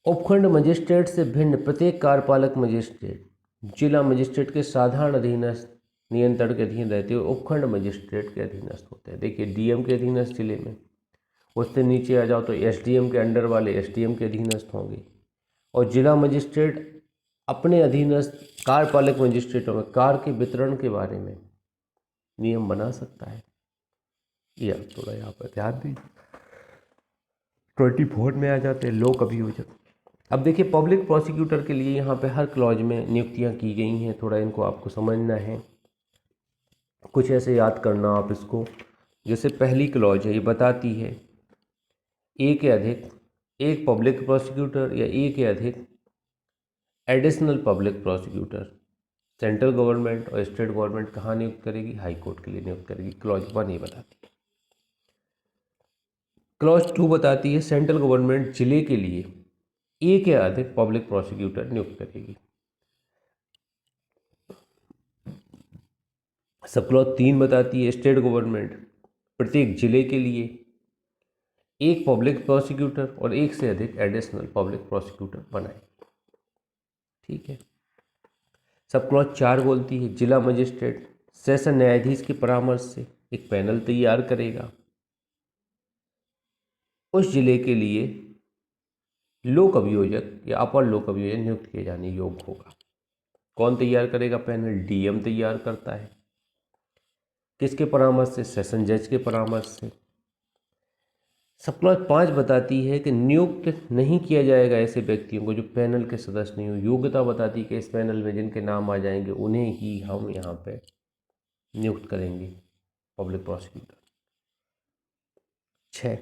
उपखंड मजिस्ट्रेट से भिन्न प्रत्येक कार्यपालक मजिस्ट्रेट जिला मजिस्ट्रेट के साधारण अधीनस्थ नियंत्रण के अधीन रहते हुए उपखंड मजिस्ट्रेट के अधीनस्थ होते हैं। देखिए डीएम के अधीनस्थ जिले में, उससे नीचे आ जाओ तो एसडीएम के अंडर वाले एसडीएम के अधीनस्थ होंगे। और जिला मजिस्ट्रेट अपने अधीनस्थ कार्यपालक मजिस्ट्रेटों में कार्य के वितरण के बारे में नियम बना सकता है। ये आप थोड़ा यहाँ पर ध्यान दीजिए। 24 में आ जाते हैं लोक अभियोजक। अब देखिए पब्लिक प्रोसिक्यूटर के लिए यहाँ पे हर क्लॉज में नियुक्तियाँ की गई हैं। थोड़ा इनको आपको समझना है, कुछ ऐसे याद करना आप इसको। जैसे पहली क्लॉज है, ये बताती है एक या अधिक एक पब्लिक प्रोसिक्यूटर या एक या अधिक additional public prosecutor central government और स्टेट गवर्नमेंट कहाँ नियुक्त करेगी? हाई कोर्ट के लिए नियुक्त करेगी। क्लॉज 1 ये बताती है। क्लॉज 2 बताती है सेंट्रल गवर्नमेंट जिले के लिए एक या अधिक पब्लिक प्रोसिक्यूटर नियुक्त करेगी। सब क्लॉज 3 बताती है स्टेट गवर्नमेंट प्रत्येक जिले के लिए एक पब्लिक प्रोसिक्यूटर और एक से अधिक एडिशनल पब्लिक प्रोसिक्यूटर बनाएगी। ठीक है। सब क्लॉज 4 बोलती है जिला मजिस्ट्रेट सेशन न्यायाधीश के परामर्श से एक पैनल तैयार करेगा। उस जिले के लिए लोक अभियोजक या अपर लोक अभियोजक नियुक्त किए जाने योग्य होगा। कौन तैयार करेगा पैनल? डीएम तैयार करता है। किसके परामर्श से? सेशन जज के परामर्श से। सब क्लॉज 5 बताती है कि नियुक्त नहीं किया जाएगा ऐसे व्यक्तियों को जो पैनल के सदस्य नहीं हो। योग्यता बताती है कि इस पैनल में जिनके नाम आ जाएंगे उन्हें ही हम यहाँ पे नियुक्त करेंगे पब्लिक प्रोसिक्यूटर। 6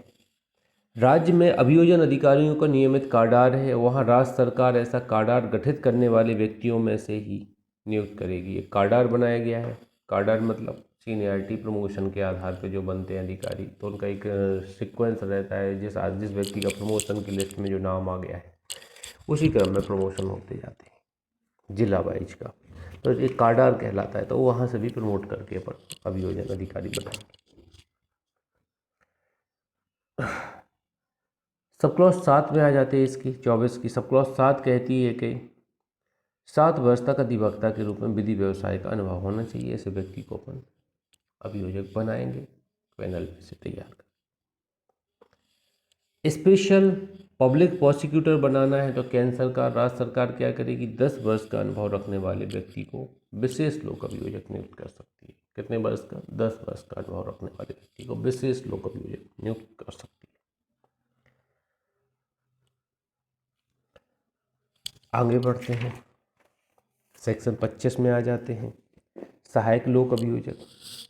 राज्य में अभियोजन अधिकारियों का नियमित काडार है, वहाँ राज्य सरकार ऐसा काडार गठित करने वाले व्यक्तियों में से ही नियुक्त करेगी। एक काडार बनाया गया है। काडार मतलब सीनियरिटी प्रमोशन के आधार पर जो बनते हैं अधिकारी, तो उनका एक सीक्वेंस रहता है। जिस व्यक्ति का प्रमोशन की लिस्ट में जो नाम आ गया है उसी क्रम में प्रमोशन होते जाते हैं जिला वाइज का, तो एक काडार कहलाता है। तो वहाँ से भी प्रमोट करके अपन अभियोजन अधिकारी बनाएंगे। सब क्लॉज 7 में आ जाते हैं इसकी 24 की। सब क्लॉज 7 कहती है कि 7 वर्ष तक अधिवक्ता के रूप में विधि व्यवसाय का अनुभव होना चाहिए। ऐसे व्यक्ति को अपन अभियोजक बनाएंगे पैनल में से तैयार कर। स्पेशल पब्लिक प्रोसिक्यूटर बनाना है तो केंद्र सरकार राज्य सरकार क्या करेगी? 10 वर्ष का अनुभव रखने वाले व्यक्ति को विशेष लोक अभियोजक नियुक्त कर सकती है। कितने वर्ष का? 10 वर्ष का अनुभव रखने वाले व्यक्ति को विशेष लोक अभियोजक नियुक्त कर सकती है। आगे बढ़ते हैं, सेक्शन 25 में आ जाते हैं। सहायक लोक अभियोजक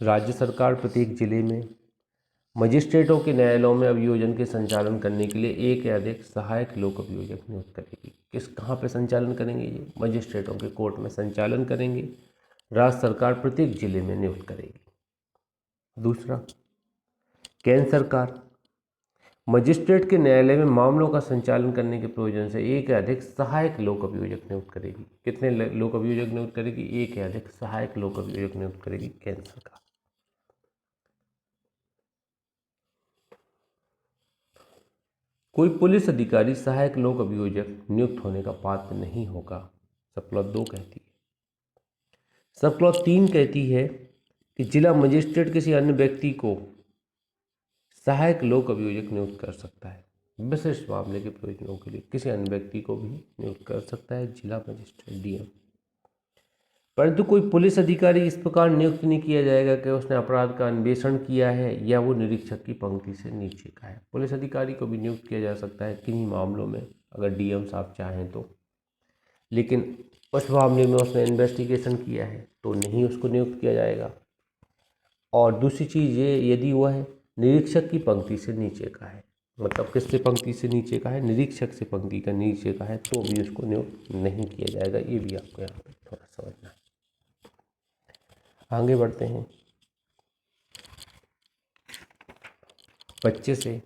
राज्य सरकार प्रत्येक जिले में मजिस्ट्रेटों के न्यायालयों में अभियोजन के संचालन करने के लिए एक या अधिक सहायक लोक अभियोजक नियुक्त करेगी। कहाँ पे संचालन करेंगे? ये मजिस्ट्रेटों के कोर्ट में संचालन करेंगे। राज्य सरकार प्रत्येक जिले में नियुक्त करेगी। दूसरा, केंद्र सरकार मजिस्ट्रेट के न्यायालय में मामलों का संचालन करने के प्रयोजन से एक या अधिक सहायक लोक अभियोजक नियुक्त करेगी। कितने लोक अभियोजक नियुक्त करेगी? एक या अधिक सहायक लोक अभियोजक नियुक्त करेगी केंद्र सरकार। कोई पुलिस अधिकारी सहायक लोक अभियोजक नियुक्त होने का पात्र नहीं होगा। सब क्लॉज 2 कहती है। सब क्लॉज 3 कहती है कि जिला मजिस्ट्रेट किसी अन्य व्यक्ति को सहायक लोक अभियोजक नियुक्त कर सकता है। विशिष्ट मामले के प्रयोजनों के लिए किसी अन्य व्यक्ति को भी नियुक्त कर सकता है जिला मजिस्ट्रेट डीएम। परंतु कोई पुलिस अधिकारी इस प्रकार नियुक्त नहीं किया जाएगा कि उसने अपराध का अन्वेषण किया है या वो निरीक्षक की पंक्ति से नीचे का है। पुलिस अधिकारी को भी नियुक्त किया जा सकता है किन्हीं मामलों में अगर डीएम साहब चाहें तो, लेकिन उस मामले में उसने इन्वेस्टिगेशन किया है तो नहीं उसको नियुक्त किया जाएगा। और दूसरी चीज़ ये, यदि वह है निरीक्षक की पंक्ति से नीचे का है, मतलब किससे पंक्ति से नीचे का है? निरीक्षक से पंक्ति का नीचे का है, तो भी उसको नियुक्त नहीं किया जाएगा। ये भी आपको यहाँ पर थोड़ा समझना है। आगे बढ़ते हैं 25 से।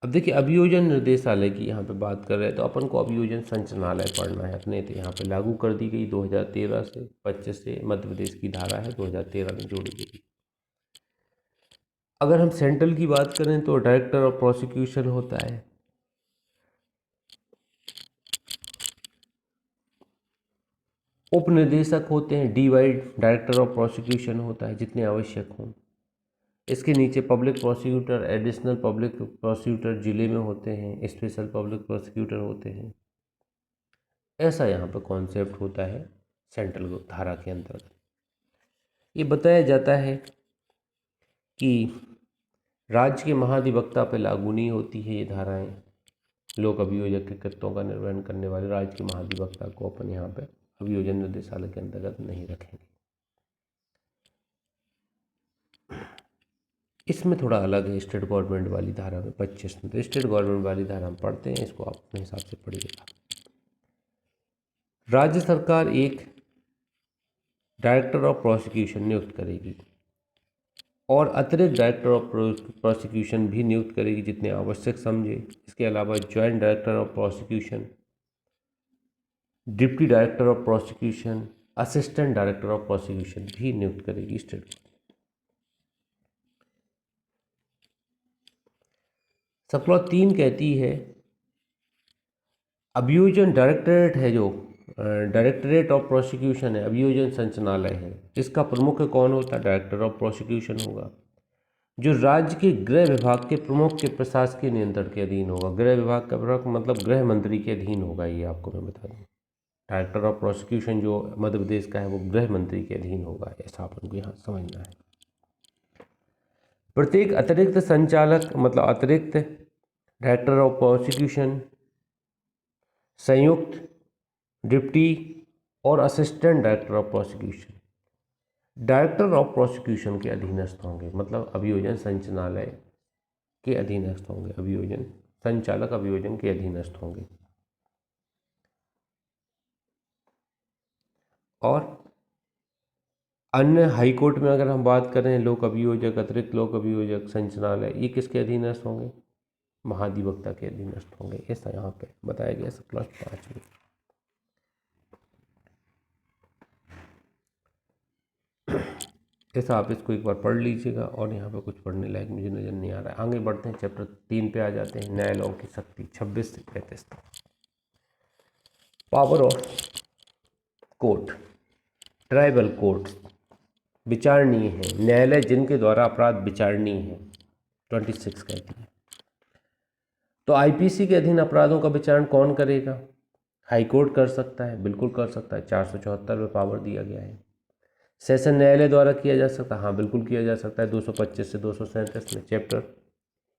अब देखिए अभियोजन निर्देशालय की यहाँ पे बात कर रहे हैं तो अपन को अभियोजन संचालनालय पढ़ना है अपने। तो यहाँ पे लागू कर दी गई 2013 से 25 से मध्य प्रदेश की धारा है 2013 में जोड़ी गई। अगर हम सेंट्रल की बात करें तो डायरेक्टर ऑफ प्रोसिक्यूशन होता है। उप निदेशक होते हैं, डीवाइड डायरेक्टर ऑफ प्रोसिक्यूशन होता है जितने आवश्यक हों। इसके नीचे public prosecutor, additional public prosecutor जिले में होते हैं, स्पेशल पब्लिक प्रोसिक्यूटर होते हैं। ऐसा यहाँ पर कॉन्सेप्ट होता है सेंट्रल धारा के अंतर्गत। ये बताया जाता है कि राज्य के महाधिवक्ता पर लागू नहीं होती है ये धाराएं। लोक अभियोजक के कृत्यों का निर्वहन करने वाले राज्य के महाधिवक्ता को अपन यहाँ पे अभियोजन निर्देशालय के अंतर्गत नहीं रखेंगे। इसमें थोड़ा अलग है स्टेट गवर्नमेंट वाली धारा में 25 में। तो स्टेट गवर्नमेंट वाली धारा में पढ़ते हैं, इसको आप अपने हिसाब से पढ़िएगा। राज्य सरकार एक डायरेक्टर ऑफ प्रोसिक्यूशन नियुक्त करेगी और अतिरिक्त डायरेक्टर ऑफ प्रोसिक्यूशन भी नियुक्त करेगी जितने आवश्यक समझे। इसके अलावा joint director of prosecution, deputy director of prosecution, assistant director of prosecution भी नियुक्त करेगी स्टेट। सब क्लॉज 3 कहती है अभियोजन डायरेक्टरेट है, जो डायरेक्टरेट ऑफ प्रोसिक्यूशन है, अभियोजन संचालनालय है, इसका प्रमुख कौन होता है? डायरेक्टर ऑफ प्रोसिक्यूशन होगा, जो राज्य के गृह विभाग के प्रमुख के प्रशासकीय नियंत्रण के अधीन होगा। गृह विभाग का प्रमुख मतलब गृह मंत्री के अधीन होगा, ये आपको मैं बता दूं। डायरेक्टर ऑफ प्रोसिक्यूशन जो मध्य प्रदेश का है वो गृह मंत्री के अधीन होगा, ऐसा अपन को यहाँ समझना है। प्रत्येक अतिरिक्त संचालक मतलब अतिरिक्त डायरेक्टर ऑफ प्रोसिक्यूशन, संयुक्त, डिप्टी और assistant director of prosecution director of prosecution के अधीनस्थ होंगे, मतलब अभियोजन संचालनालय के अधीनस्थ होंगे। अभियोजन संचालक अभियोजन के अधीनस्थ होंगे। और अन्य हाई कोर्ट में अगर हम बात करें, लोक अभियोजक, अतिरिक्त लोक अभियोजक, संचालनालय, ये किसके अधीनस्थ होंगे? महाधिवक्ता के अधीनस्थ होंगे। ऐसा यहाँ पे बताया गया सब क्लास 5 में। ऐसा आप इसको एक बार पढ़ लीजिएगा। और यहाँ पे कुछ पढ़ने लायक मुझे नज़र नहीं आ रहा है। आगे बढ़ते हैं, चैप्टर 3 पे आ जाते हैं, न्यायालयों की शक्ति 26 से 35 तक। Power of court, tribal court विचारणीय है, न्यायालय जिनके द्वारा अपराध विचारणीय है, 26 कहती है। तो आईपीसी के अधीन अपराधों का विचारण कौन करेगा? हाई कोर्ट कर सकता है, बिल्कुल कर सकता है, 474 में पावर दिया गया है। सेशन न्यायालय द्वारा किया जा सकता है, हाँ बिल्कुल किया जा सकता है, 225 से 237 में चैप्टर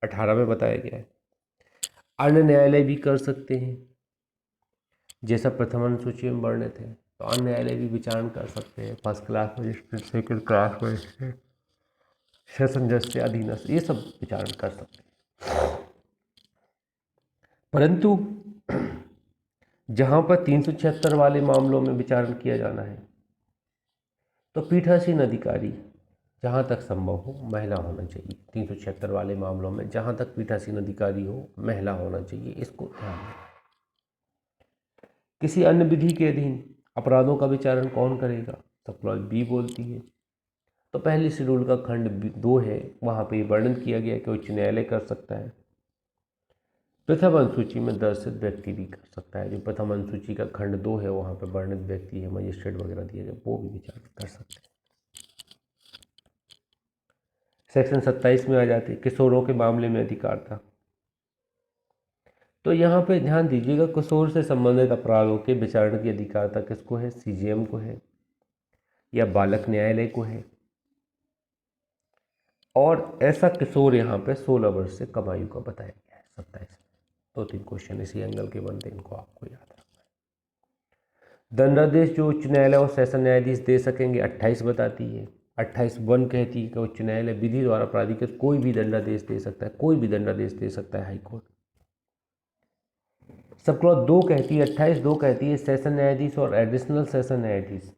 18 में बताया गया है। अन्य न्यायालय भी कर सकते हैं, जैसा प्रथम अनुसूची में वर्णित है। तो अन्य न्यायालय भी विचारण कर सकते हैं, first class magistrate, second class magistrate, session जज से अधीनस्थ, ये सब विचारण कर सकते हैं। परंतु जहाँ पर 376 वाले मामलों में विचारण किया जाना है, तो पीठासीन अधिकारी जहाँ तक संभव हो महिला होना चाहिए। 376 वाले मामलों में जहाँ तक पीठासीन अधिकारी हो महिला होना चाहिए, इसको ध्यान रखें। किसी अन्य विधि के अधीन अपराधों का विचारण कौन करेगा? सब क्लॉज बी बोलती है। तो पहले शेड्यूल का खंड 2 है, वहाँ पे वर्णन किया गया कि उच्च न्यायालय कर सकता है। प्रथम अनुसूची में दर्शित व्यक्ति भी कर सकता है। जो प्रथम अनुसूची का खंड 2 है, वहाँ पे वर्णित व्यक्ति है, मजिस्ट्रेट वगैरह दिए गए, वो भी विचार कर सकते हैं। सेक्शन 27 में आ जाते किशोरों के मामले में अधिकार था। तो यहाँ पे ध्यान दीजिएगा, किशोर से संबंधित अपराधों के विचारण की अधिकारता किसको है? सीजेएम को है या बालक न्यायालय को है। और ऐसा किशोर यहाँ पे 16 वर्ष से कम आयु का बताया गया है। 27 2-3 क्वेश्चन इसी एंगल के बनते, इनको आपको याद रखना है। दंडादेश जो उच्च न्यायालय और सेशन न्यायाधीश दे सकेंगे 28 बताती है। 28(1) कहती है कि उच्च न्यायालय विधि द्वारा प्राधिकृत कोई भी दंडादेश दे सकता है, कोई भी दंडादेश दे सकता है हाईकोर्ट। सब क्लॉज 2 कहती है, 28(2) कहती है सेशन न्यायाधीश और एडिशनल सेशन न्यायाधीश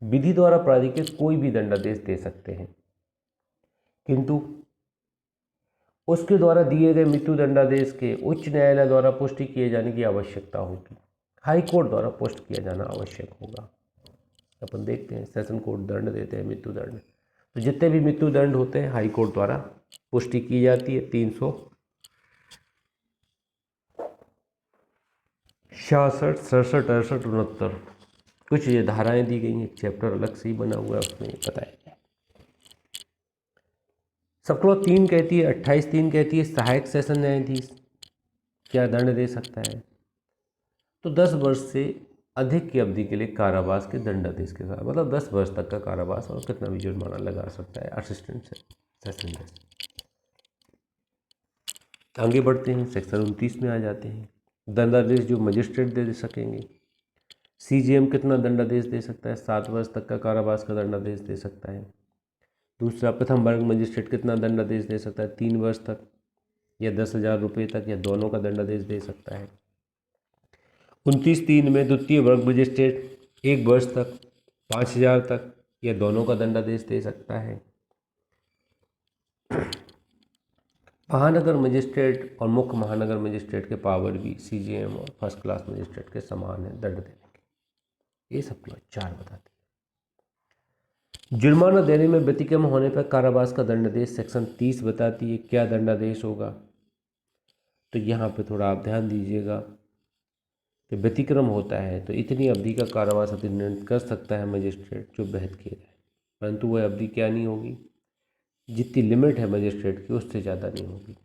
विधि द्वारा प्राधिकृत कोई भी दंडादेश दे सकते हैं, किंतु उसके द्वारा दिए गए मृत्यु दंडादेश के उच्च न्यायालय द्वारा पुष्टि किए जाने की आवश्यकता होगी। हाई कोर्ट द्वारा पुष्ट किया जाना आवश्यक होगा। अपन देखते हैं सेशन कोर्ट दंड देते हैं मृत्यु दंड, तो जितने भी मृत्यु दंड होते हैं हाई कोर्ट द्वारा पुष्टि की जाती है। 366, 67, 68, 69 कुछ ये धाराएं दी गई हैं, एक चैप्टर अलग से ही बना हुआ है, उसमें बताया गया। सब क्लॉज 3 कहती है, 28(3) कहती है सहायक सेशन न्यायाधीश क्या दंड दे सकता है? तो 10 वर्ष से अधिक की अवधि के लिए कारावास के दंडादेश के साथ, मतलब 10 वर्ष तक का कारावास और कितना भी जुर्माना लगा सकता है असिस्टेंट सेशन जज। आगे बढ़ते हैं, सेक्शन 29 में आ जाते हैं। दंडादेश जो मजिस्ट्रेट दे सकेंगे। सीजेएम कितना दंडादेश दे सकता है? 7 वर्ष तक का कारावास का दंडादेश दे सकता है। दूसरा, प्रथम वर्ग मजिस्ट्रेट कितना दंडादेश दे सकता है? 3 वर्ष तक या 10,000 रुपये तक या दोनों का दंडादेश दे सकता है। 29(3) में द्वितीय वर्ग मजिस्ट्रेट 1 वर्ष तक, 5,000 तक या दोनों का दंडादेश दे सकता है। महानगर मजिस्ट्रेट और मुख्य महानगर मजिस्ट्रेट के पावर भी सीजेएम और फर्स्ट क्लास मजिस्ट्रेट के समान है दंड देने के। ये सब क्लॉज 4 बताते हैं। जुर्माना देने में व्यतिक्रम होने पर कारावास का दंडादेश सेक्शन 30 बताती है। क्या दंडादेश होगा? तो यहाँ पे थोड़ा आप ध्यान दीजिएगा कि व्यतिक्रम होता है तो इतनी अवधि का कारावास निर्धारित कर सकता है मजिस्ट्रेट जो बेहद किया जाए, परंतु वह अवधि क्या नहीं होगी, जितनी लिमिट है मजिस्ट्रेट की उससे ज़्यादा नहीं होगी।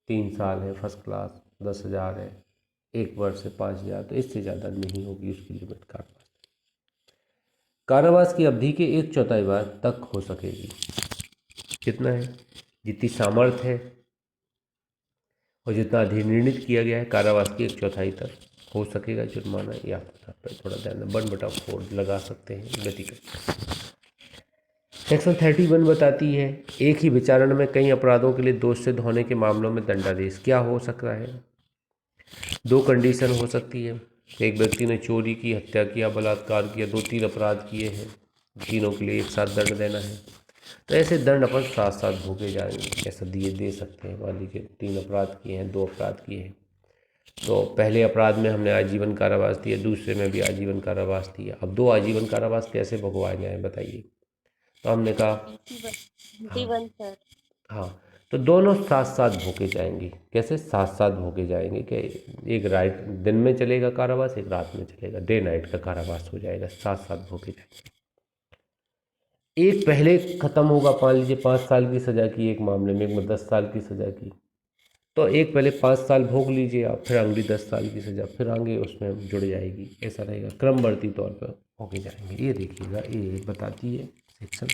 3 साल है फर्स्ट क्लास, 10,000 है, 1 वर्ष से 5,000, तो इससे ज़्यादा नहीं होगी उसकी लिमिट कारावास। कारावास की अवधि के 1/4 बार तक हो सकेगी। कितना है? जितनी सामर्थ्य है और जितना अधिनिर्णित किया गया है कारावास की 1/4 तक हो सकेगा जुर्माना। या थोड़ा ध्यान 1/4 लगा सकते हैं व्यतिक्रम। सेक्शन 31 बताती है एक ही विचारण में कई अपराधों के लिए दोष सिद्ध होने के मामलों में दंडादेश क्या हो सकता है? 2 कंडीशन हो सकती है। एक व्यक्ति ने चोरी की, हत्या किया, बलात्कार किया, 2-3 अपराध किए हैं, तीनों के लिए एक साथ दंड देना है, तो ऐसे दंड अपन साथ साथ भोगे जाएंगे। ऐसा दे सकते हैं। मान लीजिए 3 अपराध किए हैं, 2 अपराध किए हैं, तो पहले अपराध में हमने आजीवन कारावास दिया, दूसरे में भी आजीवन कारावास दिया। अब 2 आजीवन कारावास कैसे भगवाए जाएं बताइए? तो हमने कहा हाँ, तो दोनों साथ साथ भोगे जाएंगे। कैसे साथ साथ भोगे जाएंगे? कि एक रात दिन में चलेगा कारावास, एक रात में चलेगा, डे नाइट का कारावास हो जाएगा, साथ साथ भोगे जाएंगे। एक पहले खत्म होगा, मान लीजिए 5 साल की सज़ा की एक मामले में, एक में 10 साल की सज़ा की, तो एक पहले 5 साल भोग लीजिए आप, फिर अगली 10 साल की सज़ा फिर आगे उसमें जुड़ जाएगी। ऐसा रहेगा, क्रमवर्ती तौर पर भोगे जाएंगे। ये देखिएगा, ये बताती है सेक्शन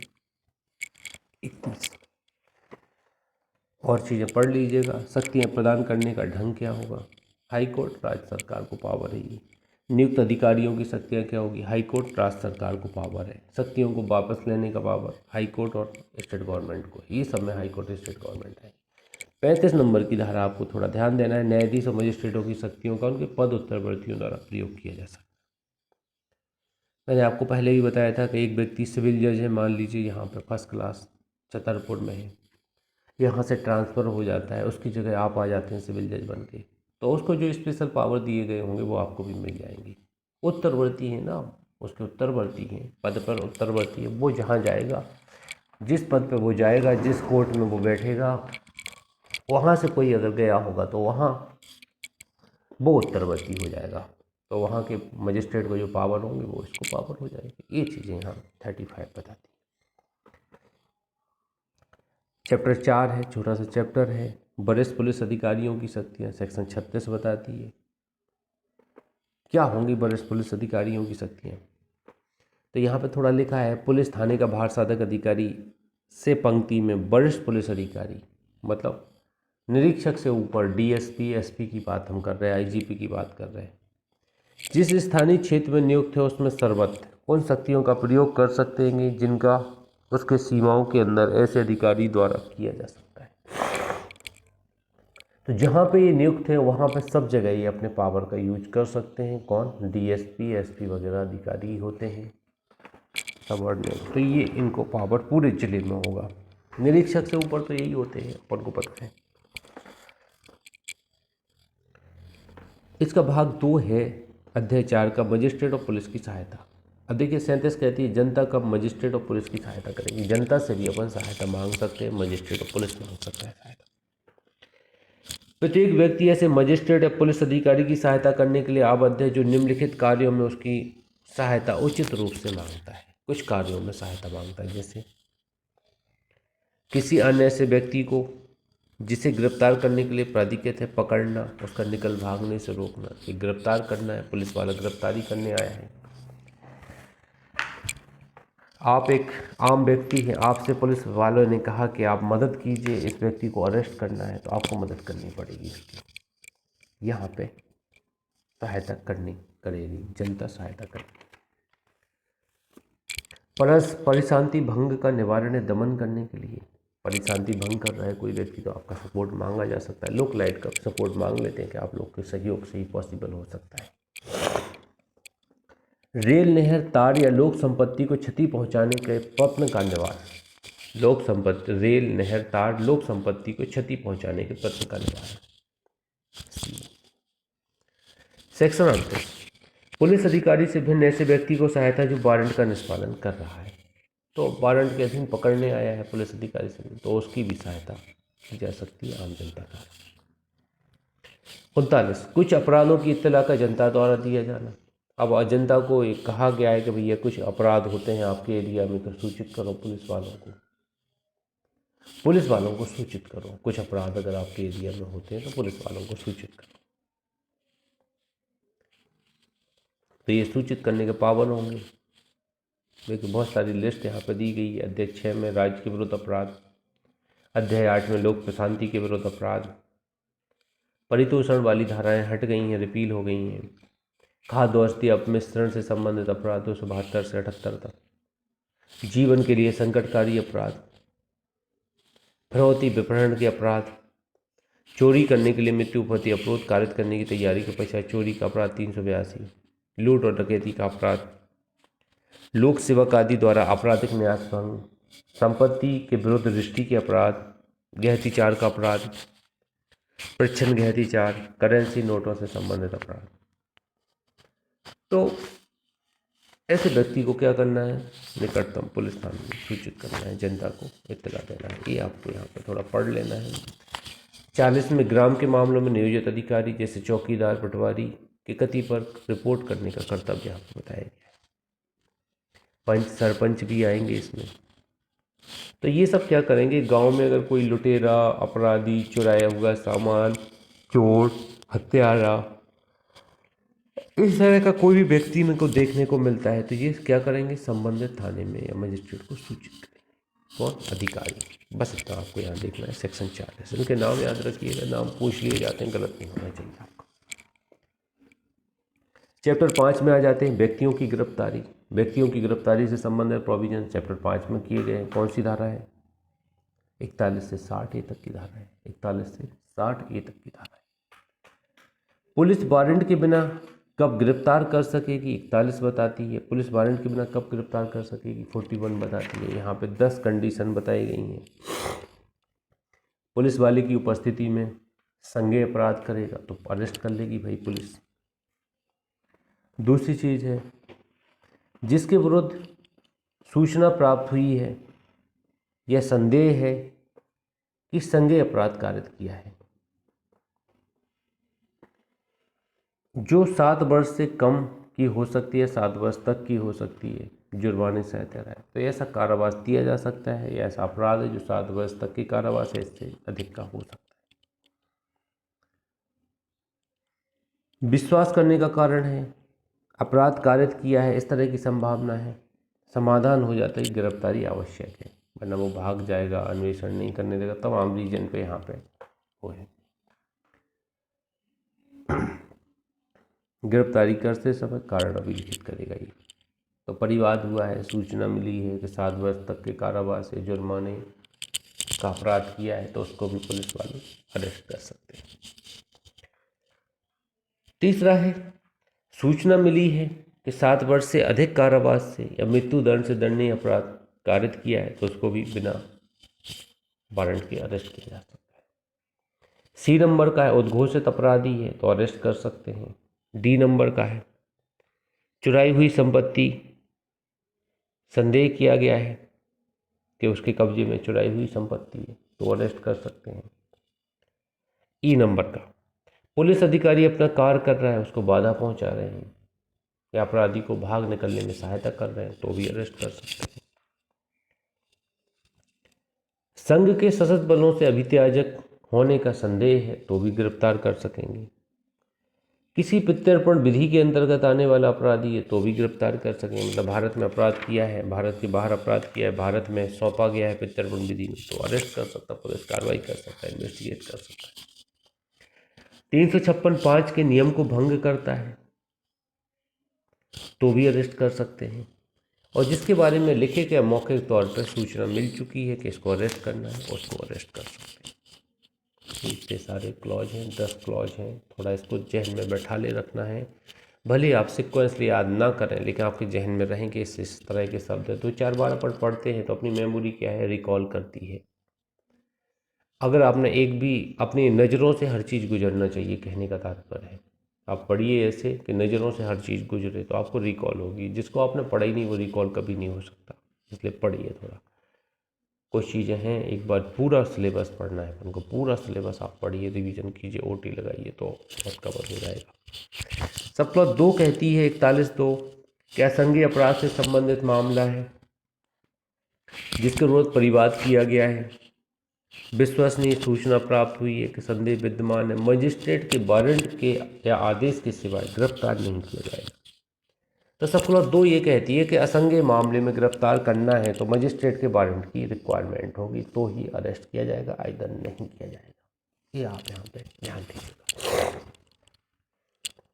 31। और चीज़ें पढ़ लीजिएगा। शक्तियाँ प्रदान करने का ढंग क्या होगा? हाई कोर्ट राज्य सरकार को पावर है ये। नियुक्त अधिकारियों की शक्तियाँ क्या होगी? हाई कोर्ट राज्य सरकार को पावर है। शक्तियों को वापस लेने का पावर हाई कोर्ट और स्टेट गवर्नमेंट को। ये सब में हाई कोर्ट स्टेट गवर्नमेंट है। 35 नंबर की धारा आपको थोड़ा ध्यान देना है। न्यायाधीश और मजिस्ट्रेटों की शक्तियों का उनके पद उत्तरवर्तियों द्वारा प्रयोग किया जा सकता है। मैंने आपको पहले भी बताया था कि एक व्यक्ति सिविल जज है, मान लीजिए यहाँ पे फर्स्ट क्लास छतरपुर में है, यहाँ से ट्रांसफ़र हो जाता है, उसकी जगह आप आ जाते हैं सिविल जज बन के, तो उसको जो स्पेशल पावर दिए गए होंगे वो आपको भी मिल जाएंगी। उत्तरवर्ती है ना, उसके उत्तरवर्ती हैं, पद पर उत्तरवर्ती है। वो जहाँ जाएगा, जिस पद पर वो जाएगा, जिस कोर्ट में वो बैठेगा, वहाँ से कोई अगर गया होगा तो वहाँ वो उत्तरवर्ती हो जाएगा। तो वहाँ के मजिस्ट्रेट को जो पावर होंगे वो इसको पावर हो जाएगी। ये चीज़ें यहाँ 35 बताती हैं। चैप्टर 4 है, छोटा सा चैप्टर है। वरिष्ठ पुलिस अधिकारियों की शक्तियाँ सेक्शन 36 बताती है। क्या होंगी वरिष्ठ पुलिस अधिकारियों की शक्तियाँ? तो यहाँ पे थोड़ा लिखा है, पुलिस थाने का भार साधक अधिकारी से पंक्ति में वरिष्ठ पुलिस अधिकारी, मतलब निरीक्षक से ऊपर डीएसपी, एसपी की बात हम कर रहे हैं, आईजीपी की बात कर रहे हैं। जिस स्थानीय क्षेत्र में नियुक्त है उसमें सर्वत्र उन शक्तियों का प्रयोग कर सकते हैं जिनका उसके सीमाओं के अंदर ऐसे अधिकारी द्वारा किया जा सकता है। तो जहाँ पे ये नियुक्त है वहाँ पे सब जगह ये अपने पावर का यूज कर सकते हैं। कौन? डीएसपी, एसपी वगैरह अधिकारी होते हैं सबऑर्डिनेट। तो ये इनको पावर पूरे जिले में होगा। निरीक्षक से ऊपर तो यही होते हैं, अपन को पता है। इसका भाग 2 है, अध्याय 4 का, मजिस्ट्रेट और पुलिस की सहायता। अब देखिए 37 कहती है जनता कब मजिस्ट्रेट और पुलिस की सहायता करेगी। जनता से भी अपन सहायता मांग सकते हैं, मजिस्ट्रेट और पुलिस मांग सकता है सहायता। प्रत्येक व्यक्ति ऐसे मजिस्ट्रेट या पुलिस अधिकारी की सहायता करने के लिए आबद्ध है जो निम्नलिखित कार्यों में उसकी सहायता उचित रूप से मांगता है। कुछ कार्यों में सहायता मांगता है, जैसे किसी अन्य ऐसे व्यक्ति को जिसे गिरफ्तार करने के लिए प्राधिकृत है पकड़ना, उसका निकल भागने से रोकना। कि गिरफ्तार करना है, पुलिस वाला गिरफ्तारी करने आया है, आप एक आम व्यक्ति हैं, आपसे पुलिस वालों ने कहा कि आप मदद कीजिए, इस व्यक्ति को अरेस्ट करना है, तो आपको मदद करनी पड़ेगी इसकी। यहाँ पे सहायता करेगी जनता, सहायता करेगी। परिशांति भंग का निवारण है दमन करने के लिए। परिशांति भंग कर रहा है कोई व्यक्ति तो आपका सपोर्ट मांगा जा सकता है। लोक लाइट का सपोर्ट मांग लेते हैं कि आप लोग के सहयोग से ही पॉसिबल हो सकता है। रेल, नहर, तार या लोक संपत्ति को क्षति पहुंचाने के प्रयत्न का निवारण। लोक संपत्ति, रेल, नहर, तार, लोक संपत्ति को क्षति पहुंचाने के प्रयत्न का निवारण। सेक्शन 38, पुलिस अधिकारी से भिन्न ऐसे व्यक्ति को सहायता जो वारंट का निष्पादन कर रहा है। तो वारंट के अधीन पकड़ने आया है पुलिस अधिकारी से, तो उसकी भी सहायता की जा सकती है आम जनता का। 39, कुछ अपराधों की इत्तला का जनता द्वारा दिया जाना। अब जनता को कहा गया है कि भैया कुछ अपराध होते हैं आपके एरिया में तो सूचित करो पुलिस वालों को। पुलिस वालों को सूचित करो, कुछ अपराध अगर आपके एरिया में होते हैं तो पुलिस वालों को सूचित करो। तो ये सूचित करने के पावन होंगे। देखिए बहुत सारी लिस्ट यहाँ पर दी गई है। अध्याय 6 में राज्य के विरुद्ध अपराध, अध्याय 8 में लोक प्रशांति के विरुद्ध अपराध, परितोषण वाली धाराएं हट गई हैं, रिपील हो गई हैं। खाद्य वस्तु अपमिश्रण से संबंधित अपराध 272 से 78 तक, जीवन के लिए संकटकारी अपराध, फिरौती विपणन के अपराध, चोरी करने के लिए मृत्यु उपहति अवरोध कारित करने की तैयारी के पश्चात चोरी का अपराध 382, लूट और डकैती का अपराध, लोक सेवक आदि द्वारा आपराधिक न्यास भंग, संपत्ति के विरुद्ध दृष्टि के अपराध, गहतीचार का अपराध, प्रच्छन्न गहतीचार, करेंसी नोटों से संबंधित अपराध। तो ऐसे व्यक्ति को क्या करना है, निकटतम पुलिस थाने में सूचित करना है, जनता को इत्तला देना है। ये आपको यहाँ पे थोड़ा पढ़ लेना है। 40 में ग्राम के मामलों में नियोजित अधिकारी जैसे चौकीदार, पटवारी के कति पर रिपोर्ट करने का कर्तव्य आपको बताया गया है। पंच, सरपंच भी आएंगे इसमें। तो ये सब क्या करेंगे, गांव में अगर कोई लुटेरा, अपराधी, चुराया हुआ सामान, चोर, हत्यारा, इस तरह का कोई भी व्यक्ति में को देखने को मिलता है तो ये क्या करेंगे, संबंधित थाने में या मजिस्ट्रेट को सूचित करेंगे। कौन, अधिकारी। बस इतना आपको यहाँ देखना है। सेक्शन 40, उनके नाम याद रखिएगा, नाम पूछ लिए जाते हैं, गलत नहीं होना चाहिए आपको। चैप्टर 5 में आ जाते हैं व्यक्तियों की गिरफ्तारी। व्यक्तियों की गिरफ्तारी से संबंधित प्रोविजन चैप्टर 5 में किए गए हैं। कौन सी धारा है, 41 से 60 ए तक की धारा है। 41 से 60 ए तक की धारा है। पुलिस वारंट के बिना कब गिरफ्तार कर सकेगी, 41 बताती है। पुलिस वारंट के बिना कब गिरफ्तार कर सकेगी, 41 बताती है। यहाँ पे 10 कंडीशन बताई गई हैं। पुलिस वाले की उपस्थिति में संज्ञेय अपराध करेगा तो अरेस्ट कर लेगी भाई पुलिस। दूसरी चीज़ है, जिसके विरुद्ध सूचना प्राप्त हुई है या संदेह है कि संज्ञेय अपराध कारित किया है, जो 7 वर्ष से कम की हो सकती है, 7 वर्ष तक की हो सकती है, जुर्माने सहित है, तो ऐसा कारावास दिया जा सकता है। या ऐसा अपराध है जो 7 वर्ष तक की कारावास है, इससे अधिक का हो सकता है। विश्वास करने का कारण है, अपराध कारित किया है, इस तरह की संभावना है, समाधान हो जाता है, गिरफ्तारी आवश्यक है, वरना वो भाग जाएगा, अन्वेषण नहीं करने देगा। तमाम रीजन पे यहाँ पे वो है। गिरफ्तारी करते समय कारण अभिलिखित करेगा ये। तो परिवाद हुआ है, सूचना मिली है कि 7 वर्ष तक के कारावास या जुर्माने का अपराध किया है, तो उसको भी पुलिस वाले अरेस्ट कर सकते हैं। तीसरा है, सूचना मिली है कि 7 वर्ष से अधिक कारावास से या मृत्यु दंड से दंडनीय अपराध कारित किया है, तो उसको भी बिना वारंट के अरेस्ट किया जा सकता है। सी नंबर का है, उद्घोषित अपराधी है तो अरेस्ट कर सकते हैं। डी नंबर का है, चुराई हुई संपत्ति, संदेह किया गया है कि उसके कब्जे में चुराई हुई संपत्ति है तो अरेस्ट कर सकते हैं। ई नंबर का, पुलिस अधिकारी अपना कार्य कर रहा है, उसको बाधा पहुंचा रहे हैं या अपराधी को भाग निकलने में सहायता कर रहे हैं तो भी अरेस्ट कर सकते हैं। संघ के सशस्त्र बलों से अभित्याजक होने का संदेह है तो भी गिरफ्तार कर सकेंगे। किसी प्रत्यर्पण विधि के अंतर्गत आने वाला अपराधी है तो भी गिरफ्तार कर सकेंगे। मतलब भारत में अपराध किया है, भारत के बाहर अपराध किया है, भारत में सौंपा गया है प्रत्यर्पण विधि में, तो अरेस्ट कर सकता है, पुलिस कार्रवाई कर सकता है, इन्वेस्टिगेट कर सकता है। 356(5) के नियम को भंग करता है तो भी अरेस्ट कर सकते हैं। और जिसके बारे में लिखे के मौके के तौर पर सूचना मिल चुकी है कि इसको अरेस्ट करना है, उसको अरेस्ट कर सकते हैं। इतने सारे क्लॉज हैं, 10 क्लॉज हैं। थोड़ा इसको जहन में बैठा ले रखना है। भले आप सिक्वेंसली याद ना करें, लेकिन आपके जहन में रहेंगे इस तरह के शब्द है। 2-4 बार अपन पढ़ते हैं तो अपनी मेमोरी क्या है, रिकॉल करती है। अगर आपने एक भी अपनी नज़रों से हर चीज़ गुजरना चाहिए, कहने का तात्पर्य है। आप पढ़िए ऐसे कि नज़रों से हर चीज़ गुजरे तो आपको रिकॉल होगी। जिसको आपने पढ़ा ही नहीं वो रिकॉल कभी नहीं हो सकता। इसलिए पढ़िए थोड़ा। कुछ चीज़ें हैं, एक बार पूरा सिलेबस पढ़ना है उनको, पूरा सिलेबस आप पढ़िए, रिवीजन कीजिए, ओटी लगाइए तो बहुत कवर हो जाएगा। सब क्लॉज 2 कहती है 41(2) क्या संज्ञेय अपराध से संबंधित मामला है जिसके विरोध परिवाद किया गया है, विश्वसनीय सूचना प्राप्त हुई है कि संदेह विद्यमान है, मजिस्ट्रेट के वारंट के या आदेश के सिवाय गिरफ्तार नहीं किया जाएगा। तो सब क्लॉज 2 ये कहती है कि असंज्ञेय मामले में गिरफ्तार करना है तो मजिस्ट्रेट के वारंट की रिक्वायरमेंट होगी तो ही अरेस्ट किया जाएगा, आइदर नहीं किया जाएगा। ये आप यहाँ पे ध्यान दीजिएगा।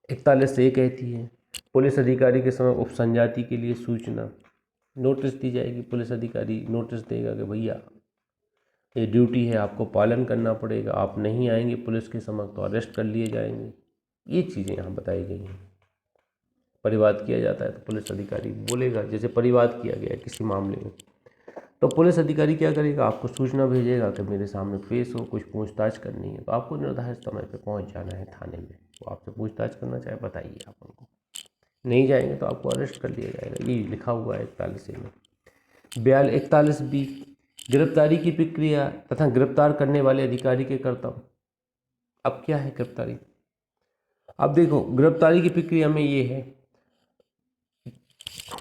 41 से ये कहती है पुलिस अधिकारी के समय उपसंजाति के लिए सूचना नोटिस दी जाएगी। पुलिस अधिकारी नोटिस देगा कि भैया ये ड्यूटी है, आपको पालन करना पड़ेगा, आप नहीं आएंगे पुलिस के समक्ष तो अरेस्ट कर लिए जाएंगे। ये चीज़ें यहाँ बताई गई हैं। परिवाद किया जाता है तो पुलिस अधिकारी बोलेगा, जैसे परिवाद किया गया है किसी मामले में, तो पुलिस अधिकारी क्या करेगा, आपको सूचना भेजेगा कि मेरे सामने पेश हो, कुछ पूछताछ करनी है। तो आपको निर्धारित समय पे पहुंच जाना है थाने में। वो आपसे पूछताछ करना चाहे बताइए आप उनको, नहीं जाएंगे तो आपको अरेस्ट कर लिया जाएगा। ये लिखा हुआ है 41 में। 41B गिरफ्तारी की प्रक्रिया तथा गिरफ्तार करने वाले अधिकारी के कर्तव्य। अब क्या है गिरफ्तारी? अब देखो, गिरफ्तारी की प्रक्रिया में ये है,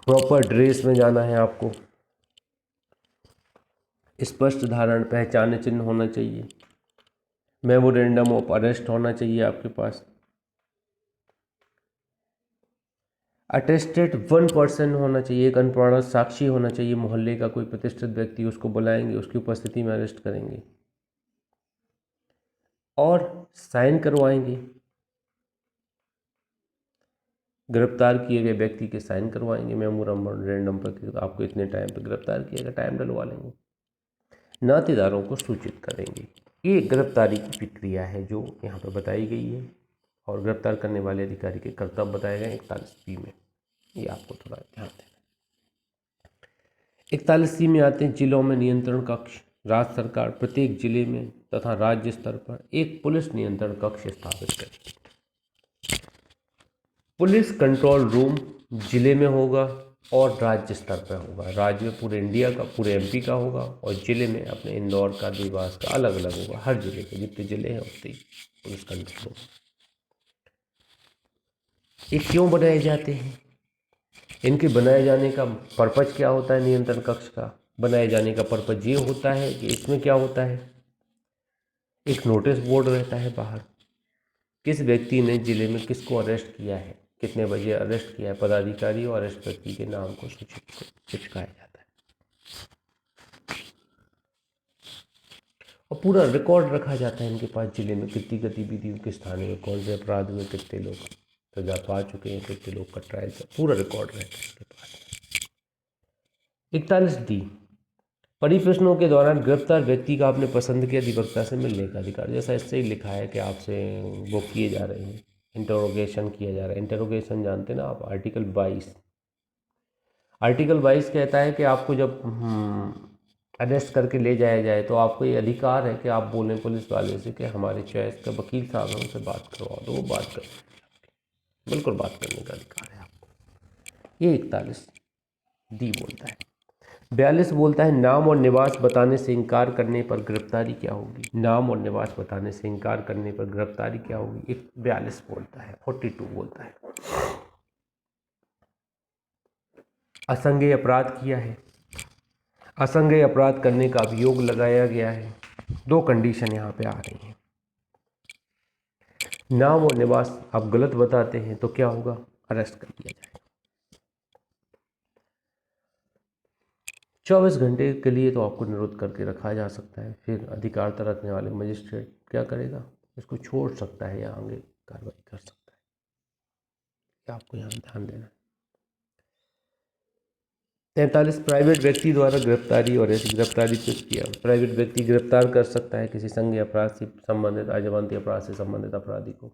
प्रॉपर ड्रेस में जाना है आपको, स्पष्ट धारण पहचान चिन्ह होना चाहिए, मेमोरेंडम ऑफ अरेस्ट होना चाहिए आपके पास, अटेस्टेड 1 पर्सन होना चाहिए, एक अनप्राणत साक्षी होना चाहिए, मोहल्ले का कोई प्रतिष्ठित व्यक्ति, उसको बुलाएंगे, उसकी उपस्थिति में अरेस्ट करेंगे और साइन करवाएंगे। गिरफ्तार किए गए व्यक्ति के साइन करवाएंगे मेमोरेंडम पर, आपको इतने टाइम पर गिरफ्तार किया गया, टाइम डलवा लेंगे, नातेदारों को सूचित करेंगे। ये गिरफ्तारी की प्रक्रिया है जो यहाँ पर बताई गई है और गिरफ्तार करने वाले अधिकारी के कर्तव्य बताए गए 41B में। ये आपको थोड़ा ध्यान देना। 41C में आते हैं जिलों में नियंत्रण कक्ष। राज्य सरकार प्रत्येक जिले में तथा राज्य स्तर पर एक पुलिस नियंत्रण कक्ष स्थापित करेगी। पुलिस कंट्रोल रूम जिले में होगा और राज्य स्तर पर होगा। राज्य में पूरे इंडिया का, पूरे MP का होगा और जिले में अपने इंदौर का, देवास का अलग अलग होगा। हर जिले के जितने जिले हैं उतने पुलिस कंट्रोल रूम। ये क्यों बनाए जाते हैं? इनके बनाए जाने का पर्पज क्या होता है? नियंत्रण कक्ष का बनाए जाने का पर्पज ये होता है कि इसमें क्या होता है, एक नोटिस बोर्ड रहता है बाहर, किस व्यक्ति ने जिले में किसको अरेस्ट किया है, कितने बजे अरेस्ट किया है, पदाधिकारी और अरेस्ट व्यक्ति के नाम को सूचित चिपकाया जाता है और पूरा रिकॉर्ड रखा जाता है इनके पास, जिले में कितनी गतिविधि, किस थाने में कौन से अपराध में कितने लोग सजा पा चुके हैं, कितने लोग का ट्रायल, पूरा रिकॉर्ड रहता है इनके पास। 41D परिप्रश्नों के दौरान गिरफ्तार व्यक्ति का अपने पसंद के अधिवक्ता से मिलने का अधिकार। जैसा इससे ही लिखा है कि आपसे वो किए जा रहे हैं, इंटरोगेशन किया जा रहा है। इंटरोगेशन जानते ना आप, आर्टिकल 22 कहता है कि आपको जब अरेस्ट करके ले जाया जाए तो आपको ये अधिकार है कि आप बोलें पुलिस वाले से कि हमारे चॉइस का वकील साहब है, उनसे बात करवा दो, वो बात कर, बिल्कुल बात करने का अधिकार है आपको। ये 41D बोलता है। 42 बोलता है नाम और निवास बताने से इनकार करने पर गिरफ्तारी क्या होगी। नाम और निवास बताने से इनकार करने पर गिरफ्तारी क्या होगी, 42 बोलता है। 42 बोलता है असंज्ञेय अपराध किया है, असंज्ञेय अपराध करने का अभियोग लगाया गया है। 2 कंडीशन यहाँ पे आ रही हैं। नाम और निवास आप गलत बताते हैं तो क्या होगा, अरेस्ट कर लिया जाएगा। 24 घंटे के लिए तो आपको निरुद्ध करके रखा जा सकता है। फिर अधिकारिता रखने वाले मजिस्ट्रेट क्या करेगा, इसको छोड़ सकता है या आगे कार्रवाई कर सकता है। आपको यहाँ ध्यान देना है। 43 प्राइवेट व्यक्ति द्वारा गिरफ्तारी और ऐसी गिरफ्तारी प्रक्रिया। प्राइवेट व्यक्ति गिरफ्तार कर सकता है किसी संज्ञेय अपराध से संबंधित अजमानती अपराध से संबंधित अपराधी को,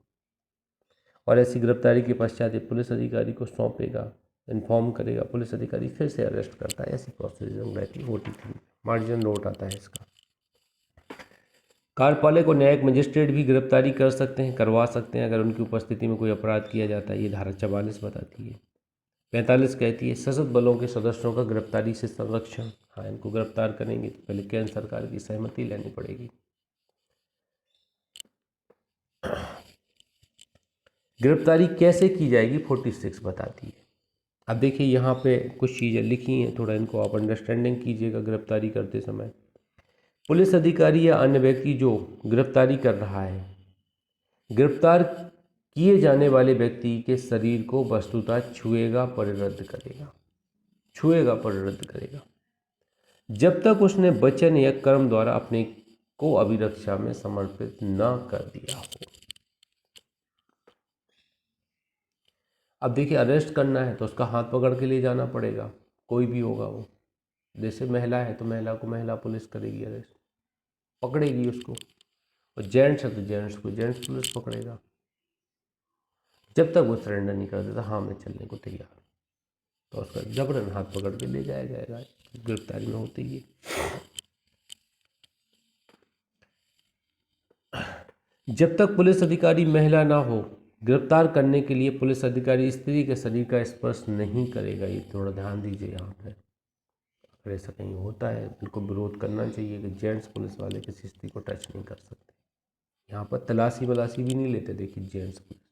और ऐसी गिरफ्तारी के पश्चात ये पुलिस अधिकारी को सौंपेगा, इन्फॉर्म करेगा, पुलिस अधिकारी फिर से अरेस्ट करता है। ऐसी प्रोसीजर रहती है OT3, मार्जिन नोट आता है इसका। कार्यपालक और न्यायिक मजिस्ट्रेट भी गिरफ्तारी कर सकते हैं, करवा सकते हैं अगर उनकी उपस्थिति में कोई अपराध किया जाता है। ये धारा 44 बताती है। 45 कहती है सशस्त्र बलों के सदस्यों का गिरफ्तारी से संरक्षण। हाँ, इनको गिरफ्तार करेंगे तो पहले केंद्र सरकार की सहमति लेनी पड़ेगी। गिरफ्तारी कैसे की जाएगी 46 बताती है। अब देखिए यहाँ पे कुछ चीज़ें लिखी हैं, थोड़ा इनको आप अंडरस्टैंडिंग कीजिएगा। गिरफ्तारी करते समय पुलिस अधिकारी या अन्य व्यक्ति जो गिरफ्तारी कर रहा है, गिरफ्तार किए जाने वाले व्यक्ति के शरीर को वस्तुतः छुएगा, परिरद्द करेगा, छुएगा, परिरद्द करेगा जब तक उसने वचन या कर्म द्वारा अपने को अभिरक्षा में समर्पित न कर दिया हो। अब देखिए अरेस्ट करना है तो उसका हाथ पकड़ के ले जाना पड़ेगा, कोई भी होगा वो। जैसे महिला है तो महिला को महिला पुलिस करेगी अरेस्ट, पकड़ेगी उसको, और जेंट्स है तो जेंट्स को जेंट्स पुलिस पकड़ेगा जब तक वो सरेंडर नहीं कर देता, हाँ मैं चलने को तैयार, तो उसका जबरन हाथ पकड़ के ले जाया जाएगा। गिरफ्तारी में होती है। जब तक पुलिस अधिकारी महिला ना हो, गिरफ्तार करने के लिए पुलिस अधिकारी स्त्री के शरीर का स्पर्श नहीं करेगा। ये थोड़ा ध्यान दीजिए यहाँ पे, अगर ऐसा कहीं होता है बिल्कुल विरोध करना चाहिए कि जेंट्स पुलिस वाले किसी स्त्री को टच नहीं कर सकते। यहाँ पर तलाशी वलाशी भी नहीं लेते। देखिए जेंट्स पुलिस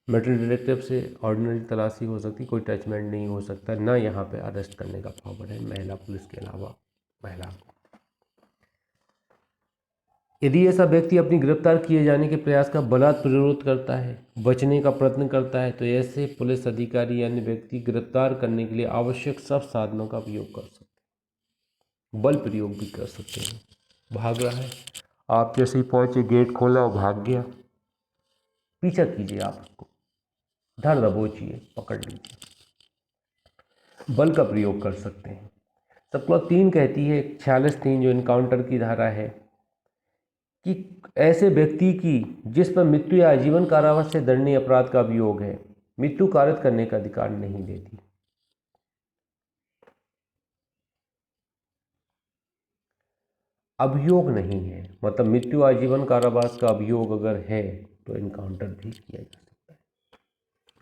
मेटल डिटेक्टिव से ऑर्डिनरी तलाशी हो सकती, कोई टचमेंट नहीं हो सकता, ना यहाँ पे अरेस्ट करने का पावर है महिला पुलिस के अलावा महिला को। यदि ऐसा व्यक्ति अपनी गिरफ्तार किए जाने के प्रयास का बलात् विरोध करता है, बचने का प्रयत्न करता है, तो ऐसे पुलिस अधिकारी या अन्य व्यक्ति गिरफ्तार करने के लिए आवश्यक सब साधनों का उपयोग कर सकते हैं, बल प्रयोग भी कर सकते हैं। भाग रहा है, आप जैसे ही पहुंचे गेट खोला और भाग गया, पीछा कीजिए, आप उसको धर दबोचिए, पकड़ लीजिए, बल का प्रयोग कर सकते हैं। सब क्लॉज 3 कहती है 46(3) जो इनकाउंटर की धारा है कि ऐसे व्यक्ति की जिस पर मृत्यु या आजीवन कारावास से दंडनीय अपराध का अभियोग है, मृत्यु कारित करने का अधिकार नहीं देती। अभियोग नहीं है, मतलब मृत्यु आजीवन कारावास का अभियोग अगर है तो इनकाउंटर भी किया जा सकता है।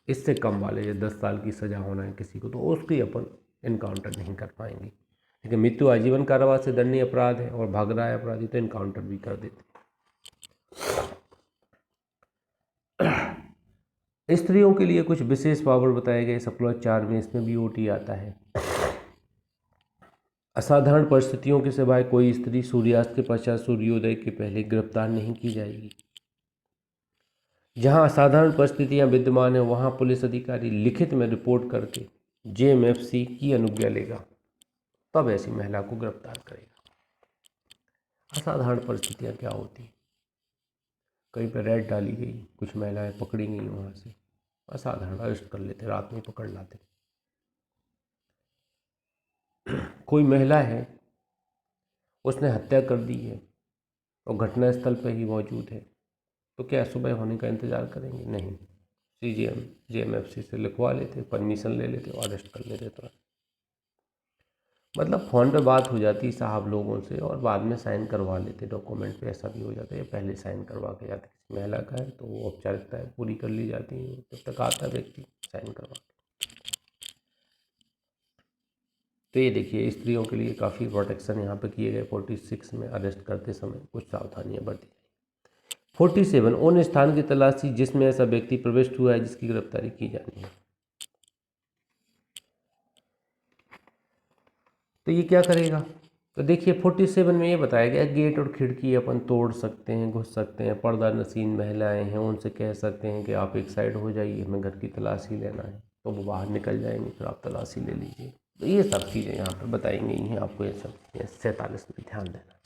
इससे कम वाले जो 10 साल की सजा होना है किसी को, तो उसकी अपन इनकाउंटर नहीं कर पाएंगे। लेकिन मृत्यु आजीवन कारावास से दंडनीय अपराध है और भाग रहा है अपराधी, तो इनकाउंटर भी कर देते। स्त्रियों के लिए कुछ विशेष पावर बताए गए सब क्लॉज 4 में, इसमें भी OT आता है। असाधारण परिस्थितियों के सिवाय कोई स्त्री सूर्यास्त के पश्चात सूर्योदय के पहले गिरफ्तार नहीं की जाएगी। जहां असाधारण परिस्थितियां विद्यमान है वहां पुलिस अधिकारी लिखित में रिपोर्ट करके JMFC की अनुज्ञा लेगा, तब ऐसी महिला को गिरफ्तार करेगा। असाधारण परिस्थितियां क्या होती, कहीं पर रेड डाली गई, कुछ महिलाएं पकड़ी गई, वहां से असाधारण अरेस्ट कर लेते, रात में पकड़ लाते। कोई महिला है, उसने हत्या कर दी है और घटनास्थल पर ही मौजूद है, तो क्या सुबह होने का इंतज़ार करेंगे? नहीं, CGM JMFC से लिखवा लेते, परमिशन ले लेते और अरेस्ट कर लेते तुरंत। मतलब फ़ोन पे बात हो जाती साहब लोगों से और बाद में साइन करवा लेते डॉक्यूमेंट पे, ऐसा भी हो जाता है। पहले साइन करवा के जाते, किसी महिला का है तो वो औपचारिकताएँ पूरी कर ली जाती हैं, जब तक आता व्यक्ति साइन करवा के। तो ये देखिए स्त्रियों के लिए काफ़ी प्रोटेक्शन यहाँ पे किए गए। 46 में अरेस्ट करते समय कुछ सावधानियाँ बरती। 47 उन स्थान की तलाशी जिसमें ऐसा व्यक्ति प्रविष्ट हुआ है जिसकी गिरफ्तारी की जानी है। तो ये क्या करेगा? तो देखिए 47 में ये बताया गया गेट और खिड़की अपन तोड़ सकते हैं, घुस सकते हैं। पर्दा नसीन महिलाएं हैं, उनसे कह सकते हैं कि आप एक साइड हो जाइए, हमें घर की तलाशी लेना है, तो वो बाहर निकल जाएंगे, फिर आप तलाशी ले लीजिए। तो ये सब चीज़ें यहाँ पर बताई गई हैं, आपको ये सब 47 में ध्यान देना।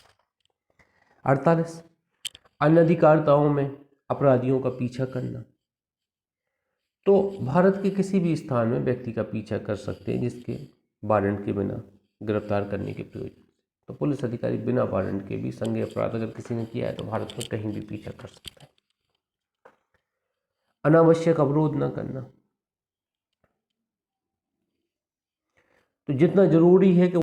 48 अनधिकारताओं में अपराधियों का पीछा करना। तो भारत के किसी भी स्थान में व्यक्ति का पीछा कर सकते हैं जिसके वारंट के बिना गिरफ्तार करने के प्रयोजन। तो पुलिस अधिकारी बिना वारंट के भी संज्ञेय अपराध अगर किसी ने किया है तो भारत में कहीं भी पीछा कर सकता है। अनावश्यक अवरोध न करना, तो जितना जरूरी है कि